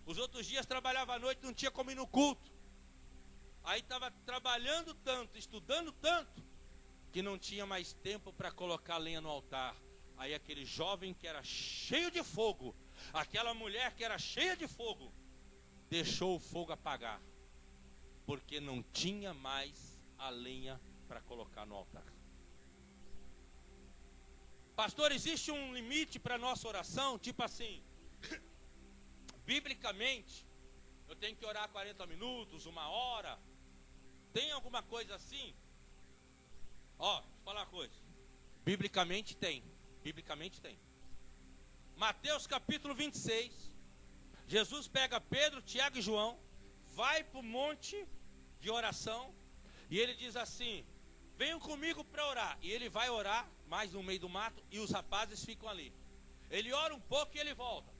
Os outros dias trabalhava à noite, não tinha como ir no culto. Aí estava trabalhando tanto, estudando tanto, que não tinha mais tempo para colocar lenha no altar. Aí aquele jovem que era cheio de fogo, aquela mulher que era cheia de fogo, deixou o fogo apagar, porque não tinha mais a lenha para colocar no altar. Pastor, existe um limite para a nossa oração? Tipo assim, biblicamente, eu tenho que orar 40 minutos, 1 hora. Tem alguma coisa assim? Ó, vou falar uma coisa. Biblicamente tem. Biblicamente tem. Mateus capítulo 26. Jesus pega Pedro, Tiago e João, vai para o monte de oração, e ele diz assim: venham comigo para orar. E ele vai orar, mais no meio do mato, e os rapazes ficam ali. Ele ora um pouco e ele volta.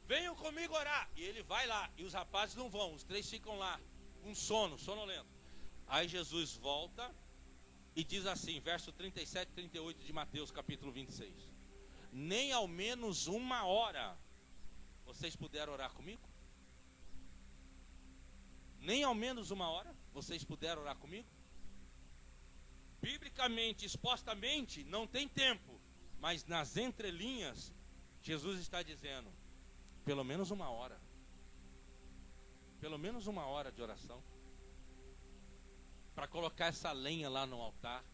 Venham comigo orar. E ele vai lá, e os rapazes não vão, os 3 ficam lá, com sono, sonolento. Aí Jesus volta e diz assim, verso 37 e 38 de Mateus capítulo 26. Nem ao menos 1 hora vocês puderam orar comigo? Nem ao menos 1 hora vocês puderam orar comigo? Biblicamente, expostamente, não tem tempo, mas nas entrelinhas, Jesus está dizendo, pelo menos 1 hora. Pelo menos 1 hora de oração. Para colocar essa lenha lá no altar,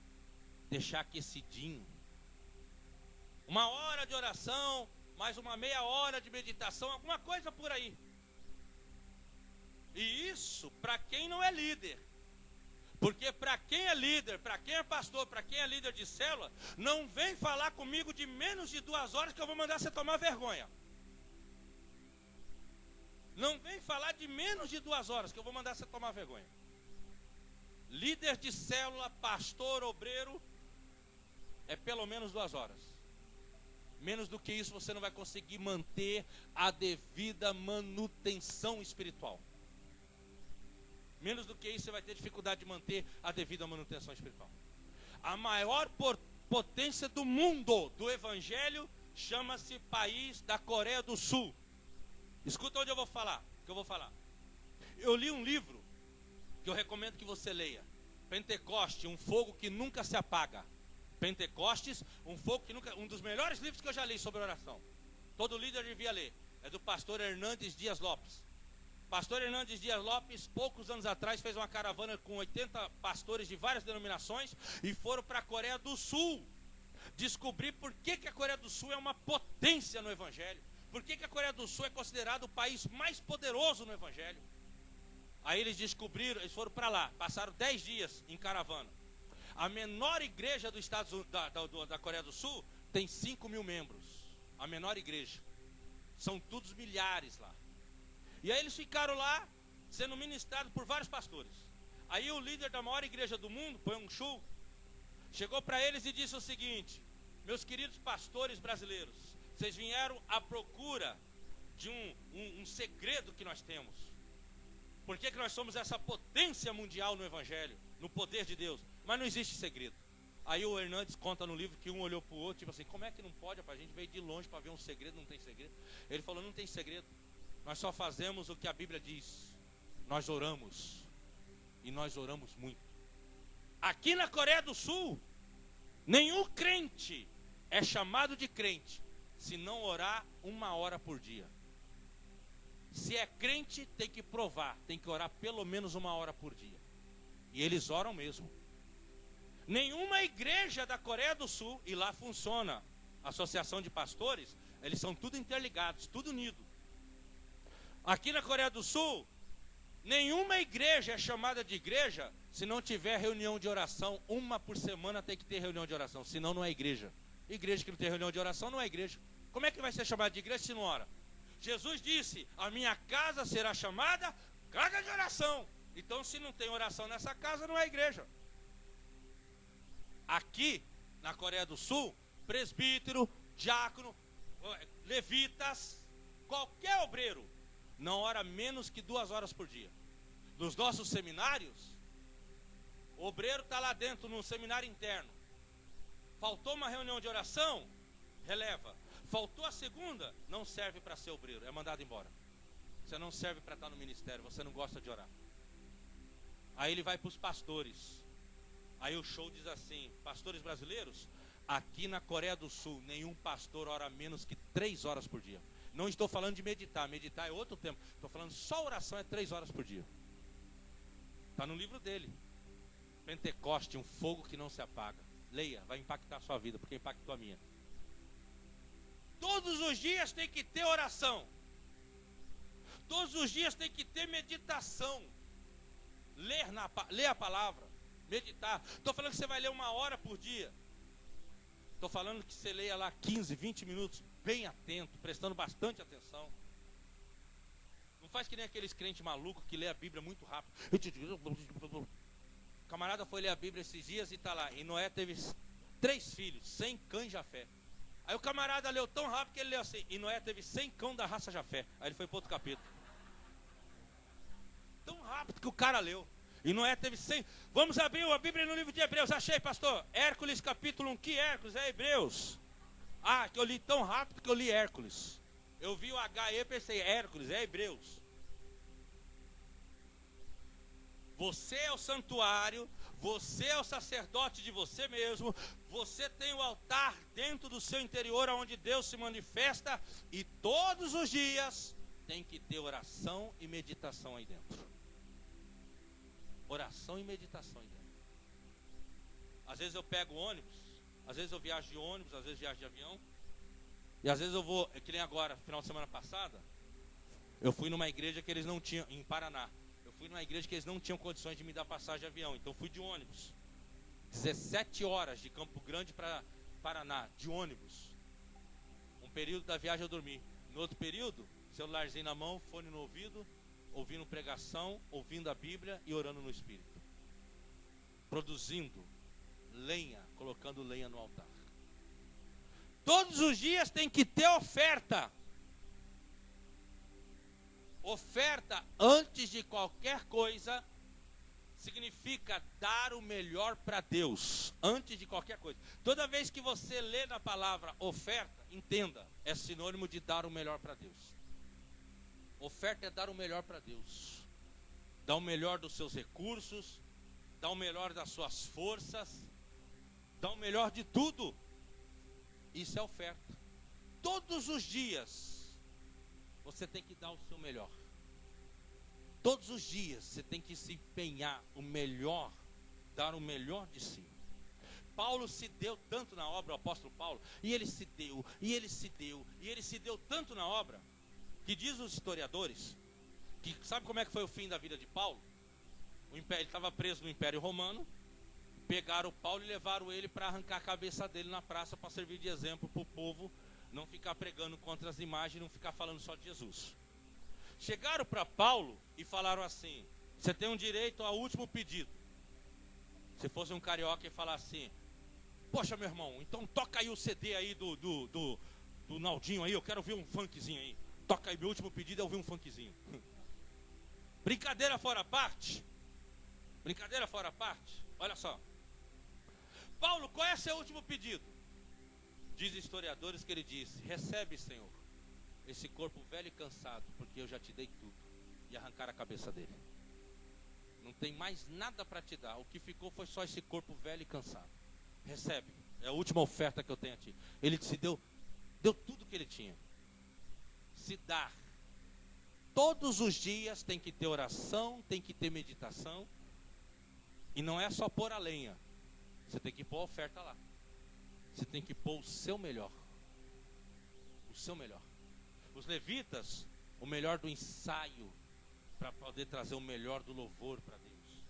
deixar aquecidinho. 1 hora de oração, mais uma meia hora de meditação, alguma coisa por aí. E isso para quem não é líder. Porque para quem é líder, para quem é pastor, para quem é líder de célula, não vem falar comigo de menos de 2 horas que eu vou mandar você tomar vergonha. Não vem falar de menos de 2 horas que eu vou mandar você tomar vergonha. Líder de célula, pastor, obreiro, é pelo menos 2 horas. Menos do que isso você não vai conseguir manter a devida manutenção espiritual. Menos do que isso você vai ter dificuldade de manter a devida manutenção espiritual. A maior potência do mundo do evangelho chama-se país da Coreia do Sul. Escuta onde eu vou falar, que eu vou falar. Eu li um livro que eu recomendo que você leia. Pentecoste, um fogo que nunca se apaga. Pentecostes, um fogo que nunca... Um dos melhores livros que eu já li sobre oração. Todo líder devia ler. É do pastor Hernandes Dias Lopes. Pastor Hernandes Dias Lopes, poucos anos atrás, fez uma caravana com 80 pastores de várias denominações e foram para a Coreia do Sul descobrir por que a Coreia do Sul é uma potência no evangelho. Por que a Coreia do Sul é considerado o país mais poderoso no evangelho. Aí eles descobriram, eles foram para lá, passaram 10 dias em caravana. A menor igreja do da Coreia do Sul tem 5.000 membros. A menor igreja. São todos milhares lá. E aí eles ficaram lá, sendo ministrados por vários pastores. Aí o líder da maior igreja do mundo, Pyeongchu, chegou para eles e disse o seguinte: meus queridos pastores brasileiros, vocês vieram à procura de um segredo que nós temos. Por que nós somos essa potência mundial no evangelho, no poder de Deus? Mas não existe segredo. Aí o Hernandes conta no livro que um olhou para o outro, tipo assim, como é que não pode, rapaz? A gente veio de longe para ver um segredo, não tem segredo. Ele falou, não tem segredo. Nós só fazemos o que a Bíblia diz. Nós oramos. E nós oramos muito. Aqui na Coreia do Sul, nenhum crente é chamado de crente se não orar 1 hora por dia. Se é crente, tem que provar, tem que orar pelo menos 1 hora por dia. E eles oram mesmo. Nenhuma igreja da Coreia do Sul, e lá funciona a associação de pastores, eles são tudo interligados, tudo unido. Aqui na Coreia do Sul, nenhuma igreja é chamada de igreja se não tiver reunião de oração. 1 por semana tem que ter reunião de oração, senão não é igreja. Igreja que não tem reunião de oração não é igreja. Como é que vai ser chamada de igreja se não ora? Jesus disse, a minha casa será chamada casa de oração. Então se não tem oração nessa casa, não é igreja. Aqui na Coreia do Sul, presbítero, diácono, levitas, qualquer obreiro não ora menos que 2 horas por dia. Nos nossos seminários, o obreiro está lá dentro num seminário interno. Faltou uma reunião de oração, releva. Faltou a segunda, não serve para ser obreiro, é mandado embora. Você não serve para estar no ministério, você não gosta de orar. Aí ele vai para os pastores. Aí o show diz assim, pastores brasileiros, aqui na Coreia do Sul, nenhum pastor ora menos que 3 horas por dia. Não estou falando de meditar, meditar é outro tempo. Estou falando só oração é 3 horas por dia. Está no livro dele. Pentecoste, um fogo que não se apaga. Leia, vai impactar a sua vida, porque impactou a minha. Todos os dias tem que ter oração. Todos os dias tem que ter meditação. Ler a palavra, meditar. Estou falando que você vai ler 1 hora por dia. Estou falando que você leia lá 15, 20 minutos, bem atento, prestando bastante atenção. Não faz que nem aqueles crentes malucos que lê a Bíblia muito rápido. O camarada foi ler a Bíblia esses dias e está lá. E Noé teve 3 filhos, 100 cães Jafé. Aí o camarada leu tão rápido que ele leu assim, e Noé teve 100 cão da raça Jafé. Aí ele foi para outro capítulo. Tão rápido que o cara leu. E Noé teve 100. Vamos abrir a Bíblia no livro de Hebreus. Achei, pastor. Hércules capítulo 1. Que Hércules? É Hebreus. Ah, que eu li tão rápido que eu li Hércules. Eu vi o H e pensei, Hércules, é Hebreus. Você é o santuário, você é o sacerdote de você mesmo, você tem o altar dentro do seu interior onde Deus se manifesta e todos os dias tem que ter oração e meditação aí dentro. Oração e meditação aí dentro. Às vezes eu pego ônibus, às vezes eu viajo de ônibus, às vezes viajo de avião. E às vezes eu vou, que nem agora, final de semana passada, eu fui numa igreja que eles não tinham, em Paraná. Eu fui numa igreja que eles não tinham condições de me dar passagem de avião, então fui de ônibus. 17 horas de Campo Grande para Paraná, de ônibus. Um período da viagem eu dormi. No outro período, celularzinho na mão, fone no ouvido, ouvindo pregação, ouvindo a Bíblia e orando no Espírito. Produzindo lenha, colocando lenha no altar. Todos os dias tem que ter oferta. Oferta, antes de qualquer coisa, significa dar o melhor para Deus. Antes de qualquer coisa. Toda vez que você lê na palavra oferta, entenda, é sinônimo de dar o melhor para Deus. Oferta é dar o melhor para Deus. Dar o melhor dos seus recursos, dar o melhor das suas forças, dar o melhor de tudo. Isso é oferta. Todos os dias você tem que dar o seu melhor. Todos os dias você tem que se empenhar o melhor, dar o melhor de si. Paulo se deu tanto na obra, o apóstolo Paulo, e ele se deu, e ele se deu, e ele se deu tanto na obra, que diz os historiadores, que sabe como é que foi o fim da vida de Paulo? Ele estava preso no Império Romano, pegaram o Paulo e levaram ele para arrancar a cabeça dele na praça, para servir de exemplo para o povo, não ficar pregando contra as imagens, não ficar falando só de Jesus. Chegaram para Paulo e falaram assim: você tem um direito ao último pedido. Se fosse um carioca e falar assim: poxa, meu irmão, então toca aí o CD aí do Naldinho aí, eu quero ouvir um funkzinho aí. Toca aí, meu último pedido é ouvir um funkzinho. Brincadeira fora a parte. Brincadeira fora a parte. Olha só. Paulo, qual é seu último pedido? Diz historiadores que ele disse: recebe, Senhor, esse corpo velho e cansado, porque eu já te dei tudo. E arrancaram a cabeça dele. Não tem mais nada para te dar. O que ficou foi só esse corpo velho e cansado. Recebe, é a última oferta que eu tenho a ti. Ele se deu tudo que ele tinha. Se dar. Todos os dias tem que ter oração, tem que ter meditação. E não é só pôr a lenha. Você tem que pôr a oferta lá. Você tem que pôr o seu melhor. O seu melhor. Os levitas, o melhor do ensaio, para poder trazer o melhor do louvor para Deus.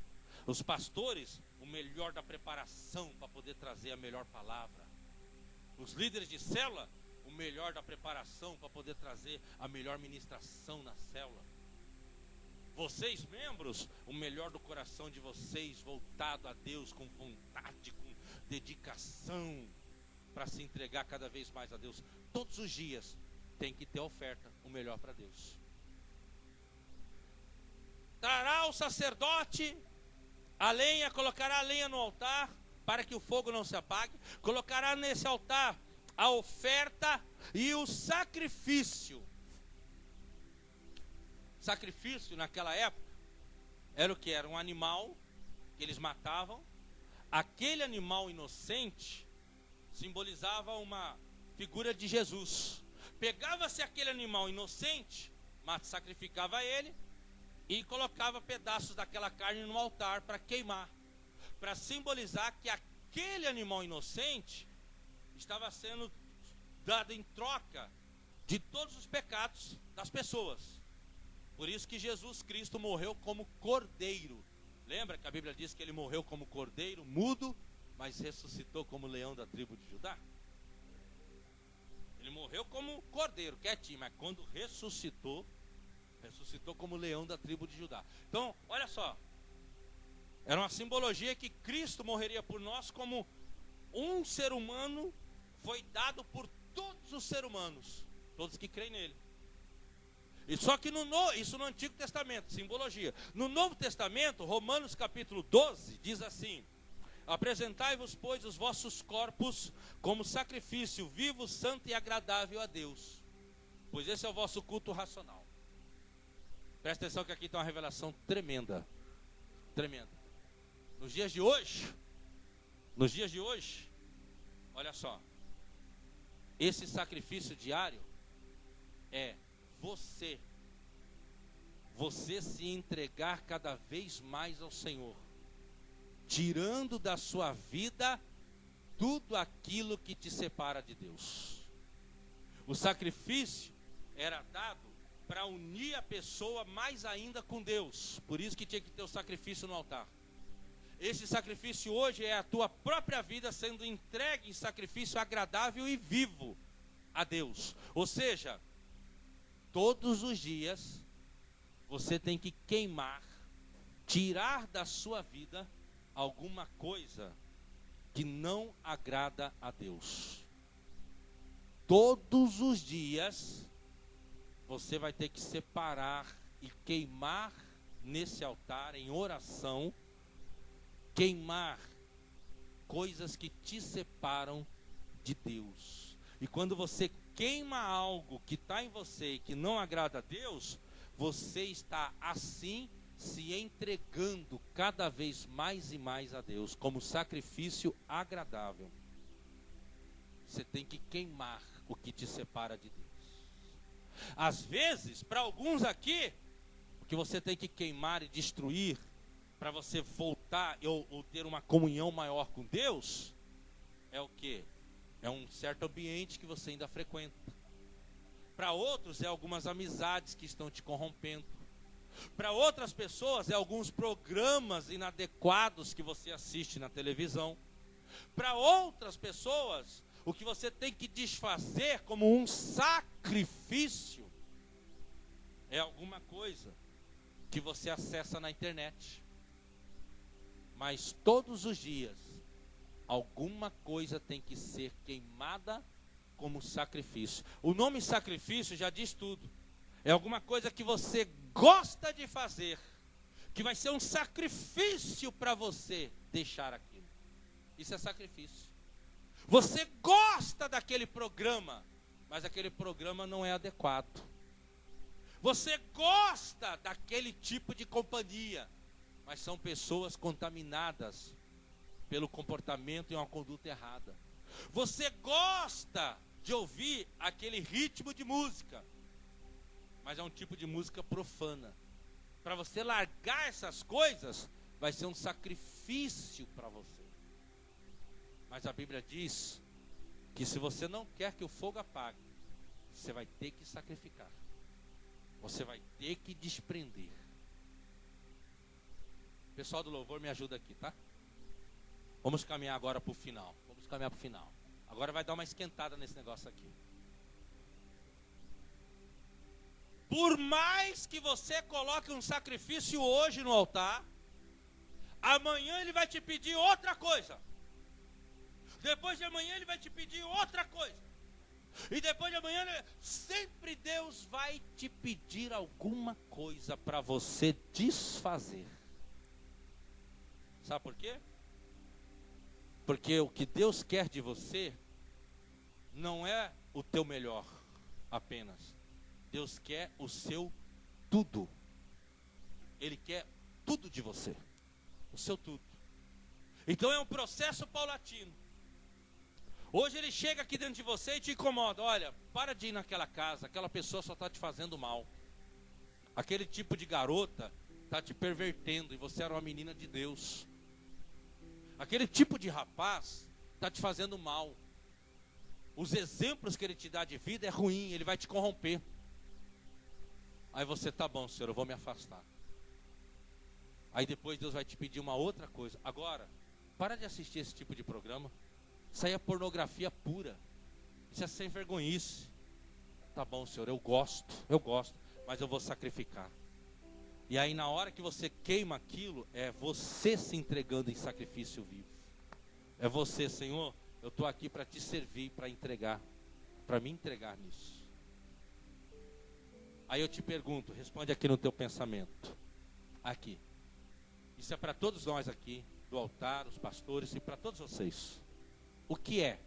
Os pastores, o melhor da preparação, para poder trazer a melhor palavra. Os líderes de célula, o melhor da preparação, para poder trazer a melhor ministração na célula. Vocês, membros, o melhor do coração de vocês, voltado a Deus, com vontade, com dedicação, para se entregar cada vez mais a Deus. Todos os dias tem que ter oferta, o melhor para Deus. Trará o sacerdote a lenha, colocará a lenha no altar, para que o fogo não se apague. Colocará nesse altar a oferta e o sacrifício. Sacrifício naquela época era o que? Era um animal que eles matavam. Aquele animal inocente simbolizava uma figura de Jesus. Pegava-se aquele animal inocente, sacrificava ele e colocava pedaços daquela carne no altar para queimar, para simbolizar que aquele animal inocente estava sendo dado em troca de todos os pecados das pessoas. Por isso que Jesus Cristo morreu como cordeiro. Lembra que a Bíblia diz que ele morreu como cordeiro, mudo, mas ressuscitou como leão da tribo de Judá? Ele morreu como cordeiro, quietinho, mas quando ressuscitou como leão da tribo de Judá. Então, olha só. Era uma simbologia que Cristo morreria por nós como um ser humano foi dado por todos os seres humanos, todos que creem nele. E só que isso no Antigo Testamento, simbologia. No Novo Testamento, Romanos capítulo 12, diz assim: apresentai-vos, pois, os vossos corpos como sacrifício vivo, santo e agradável a Deus, pois esse é o vosso culto racional. Presta atenção que aqui tem uma revelação tremenda. Tremenda. Nos dias de hoje, olha só, esse sacrifício diário é você se entregar cada vez mais ao Senhor, tirando da sua vida tudo aquilo que te separa de Deus. O sacrifício era dado para unir a pessoa mais ainda com Deus. Por isso que tinha que ter o sacrifício no altar. Esse sacrifício hoje é a tua própria vida sendo entregue em sacrifício agradável e vivo a Deus. Ou seja, todos os dias você tem que queimar, tirar da sua vida alguma coisa que não agrada a Deus. todos os dias, você vai ter que separar e queimar nesse altar, em oração, queimar coisas que te separam de Deus. E quando você queima algo que está em você e que não agrada a Deus, você está assim se entregando cada vez mais e mais a Deus, como sacrifício agradável. Você tem que queimar o que te separa de Deus. Às vezes, para alguns aqui, o que você tem que queimar e destruir, para você voltar ou ter uma comunhão maior com Deus, é o quê? É um certo ambiente que você ainda frequenta. Para outros é algumas amizades que estão te corrompendo. Para outras pessoas é alguns programas inadequados que você assiste na televisão. Para outras pessoas, o que você tem que desfazer como um sacrifício é alguma coisa que você acessa na internet. Mas todos os dias, alguma coisa tem que ser queimada como sacrifício. O nome sacrifício já diz tudo. É alguma coisa que você gosta de fazer, que vai ser um sacrifício para você deixar aquilo. Isso é sacrifício. Você gosta daquele programa, mas aquele programa não é adequado. Você gosta daquele tipo de companhia, mas são pessoas contaminadas pelo comportamento e uma conduta errada. Você gosta de ouvir aquele ritmo de música, mas é um tipo de música profana. Para você largar essas coisas, vai ser um sacrifício para você. Mas a Bíblia diz que se você não quer que o fogo apague, você vai ter que sacrificar. Você vai ter que desprender. Pessoal do louvor, me ajuda aqui, tá? Vamos caminhar agora para o final. Vamos caminhar para o final. Agora vai dar uma esquentada nesse negócio aqui. Por mais que você coloque um sacrifício hoje no altar, amanhã ele vai te pedir outra coisa. Depois de amanhã ele vai te pedir outra coisa. E depois de amanhã, sempre Deus vai te pedir alguma coisa para você desfazer. Sabe por quê? Porque o que Deus quer de você não é o teu melhor apenas. Deus quer o seu tudo. Ele quer tudo de você. O seu tudo. Então é um processo paulatino. Hoje ele chega aqui dentro de você e te incomoda. Olha, para de ir naquela casa. Aquela pessoa só está te fazendo mal. Aquele tipo de garota está te pervertendo. E você era uma menina de Deus. Aquele tipo de rapaz está te fazendo mal. Os exemplos que ele te dá de vida é ruim. Ele vai te corromper. Aí você, tá bom, Senhor, eu vou me afastar. Aí depois Deus vai te pedir uma outra coisa. Agora, para de assistir esse tipo de programa. Isso aí é pornografia pura. Isso é sem vergonhice. Tá bom, Senhor, eu gosto, mas eu vou sacrificar. E aí na hora que você queima aquilo, é você se entregando em sacrifício vivo. É você, Senhor, eu estou aqui para te servir, para entregar, para me entregar nisso. Aí eu te pergunto, responde aqui no teu pensamento. Aqui. Isso é para todos nós aqui, do altar, os pastores e para todos vocês. O que é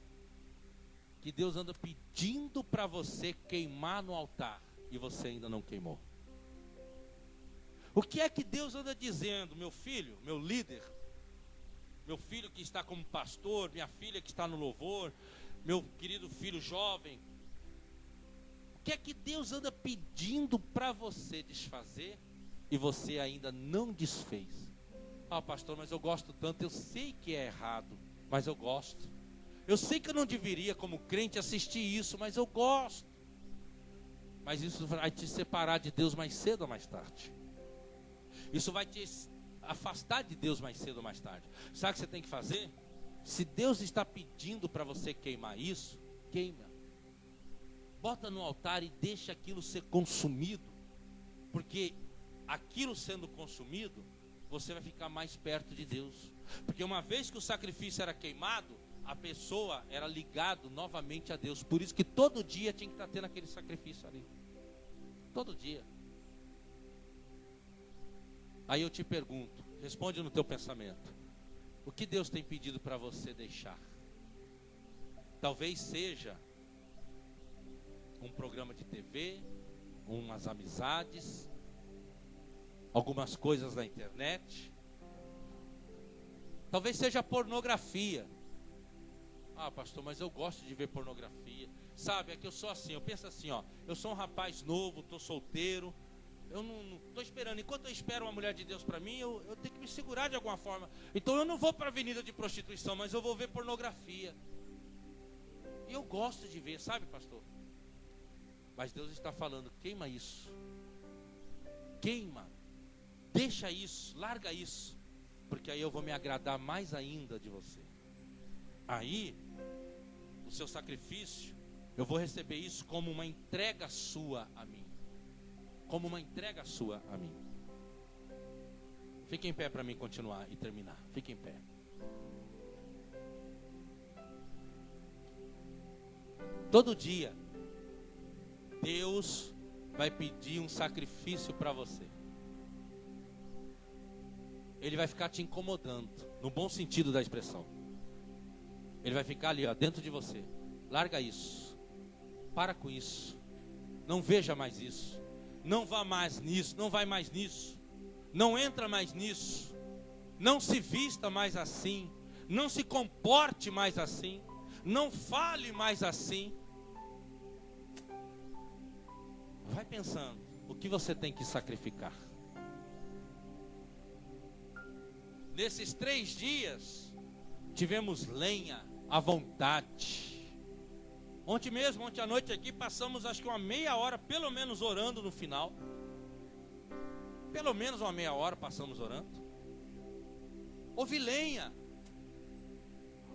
que Deus anda pedindo para você queimar no altar e você ainda não queimou? O que é que Deus anda dizendo, meu filho, meu líder, meu filho que está como pastor, minha filha que está no louvor, meu querido filho jovem? O que é que Deus anda pedindo para você desfazer e você ainda não desfez? Ah, pastor, mas eu gosto tanto, eu sei que é errado, mas eu gosto. Eu sei que eu não deveria, como crente, assistir isso, mas eu gosto. Mas isso vai te separar de Deus mais cedo ou mais tarde. Isso vai te afastar de Deus mais cedo ou mais tarde. Sabe o que você tem que fazer? Se Deus está pedindo para você queimar isso, queima. Bota no altar e deixa aquilo ser consumido. Porque aquilo sendo consumido, você vai ficar mais perto de Deus. Porque uma vez que o sacrifício era queimado, a pessoa era ligado novamente a Deus. Por isso que todo dia tinha que estar tendo aquele sacrifício ali. Todo dia. Aí eu te pergunto, responde no teu pensamento. O que Deus tem pedido para você deixar? Talvez seja um programa de TV, umas amizades, algumas coisas na internet. Talvez seja pornografia. Ah, pastor, mas eu gosto de ver pornografia. Sabe, é que eu sou assim, eu penso assim, ó. Eu sou um rapaz novo, estou solteiro. Eu não estou esperando. Enquanto eu espero uma mulher de Deus para mim, eu tenho que me segurar de alguma forma. Então eu não vou para a avenida de prostituição, mas eu vou ver pornografia. E eu gosto de ver, sabe, pastor? Mas Deus está falando, queima isso. Queima. Deixa isso, larga isso. Porque aí eu vou me agradar mais ainda de você. Aí, o seu sacrifício, eu vou receber isso como uma entrega sua a mim. Como uma entrega sua a mim. Fique em pé para mim continuar e terminar. Fique em pé. Todo dia, Deus vai pedir um sacrifício para você. Ele vai ficar te incomodando, no bom sentido da expressão. Ele vai ficar ali, ó, dentro de você. Larga isso. Para com isso. Não veja mais isso. Não vá mais nisso. Não vai mais nisso. Não entra mais nisso. Não se vista mais assim. Não se comporte mais assim. Não fale mais assim. Vai pensando. O que você tem que sacrificar? Nesses 3 dias, tivemos lenha à vontade. Ontem à noite aqui, passamos acho que uma meia hora, pelo menos orando no final. Pelo menos uma meia hora passamos orando. Houve lenha.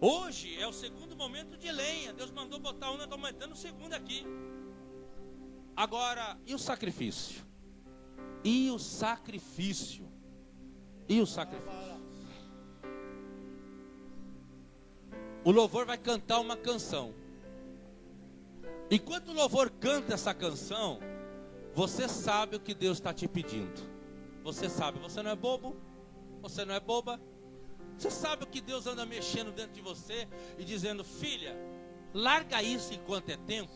Hoje é o segundo momento de lenha. Deus mandou botar uma, eu estou metendo o segundo aqui. Agora, e o sacrifício? E o sacrifício? E o sacrifício? O louvor vai cantar uma canção. Enquanto o louvor canta essa canção, você sabe o que Deus está te pedindo. Você sabe, você não é bobo, você não é boba. Você sabe o que Deus anda mexendo dentro de você e dizendo: filha, larga isso enquanto é tempo.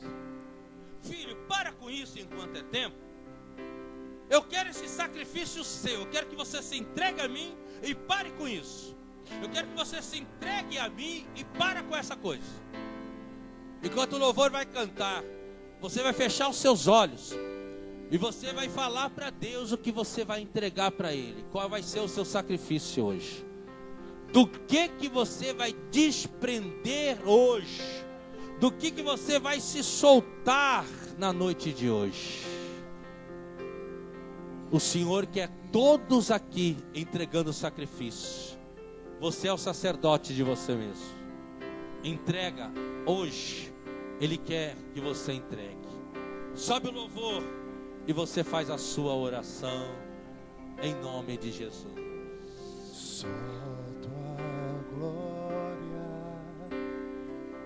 Filho, para com isso enquanto é tempo. Eu quero esse sacrifício seu. Eu quero que você se entregue a mim e pare com isso. Eu quero que você se entregue a mim e para com essa coisa. Enquanto o louvor vai cantar, você vai fechar os seus olhos e você vai falar para Deus o que você vai entregar para Ele. Qual vai ser o seu sacrifício hoje? Do que você vai desprender hoje? Do que você vai se soltar na noite de hoje? O Senhor quer todos aqui entregando sacrifício. Você é o sacerdote de você mesmo. Entrega hoje. Ele quer que você entregue. Sobe o louvor e você faz a sua oração em nome de Jesus. Só tua glória,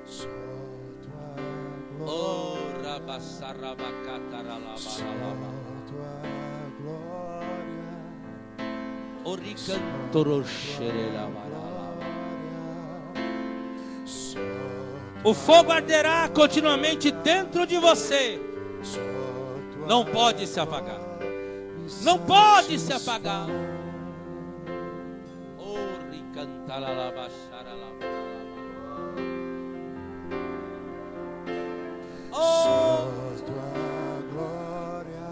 só tua glória, só tua glória, o fogo arderá continuamente dentro de você. Não pode se apagar. Não pode se apagar. Oh, tua glória.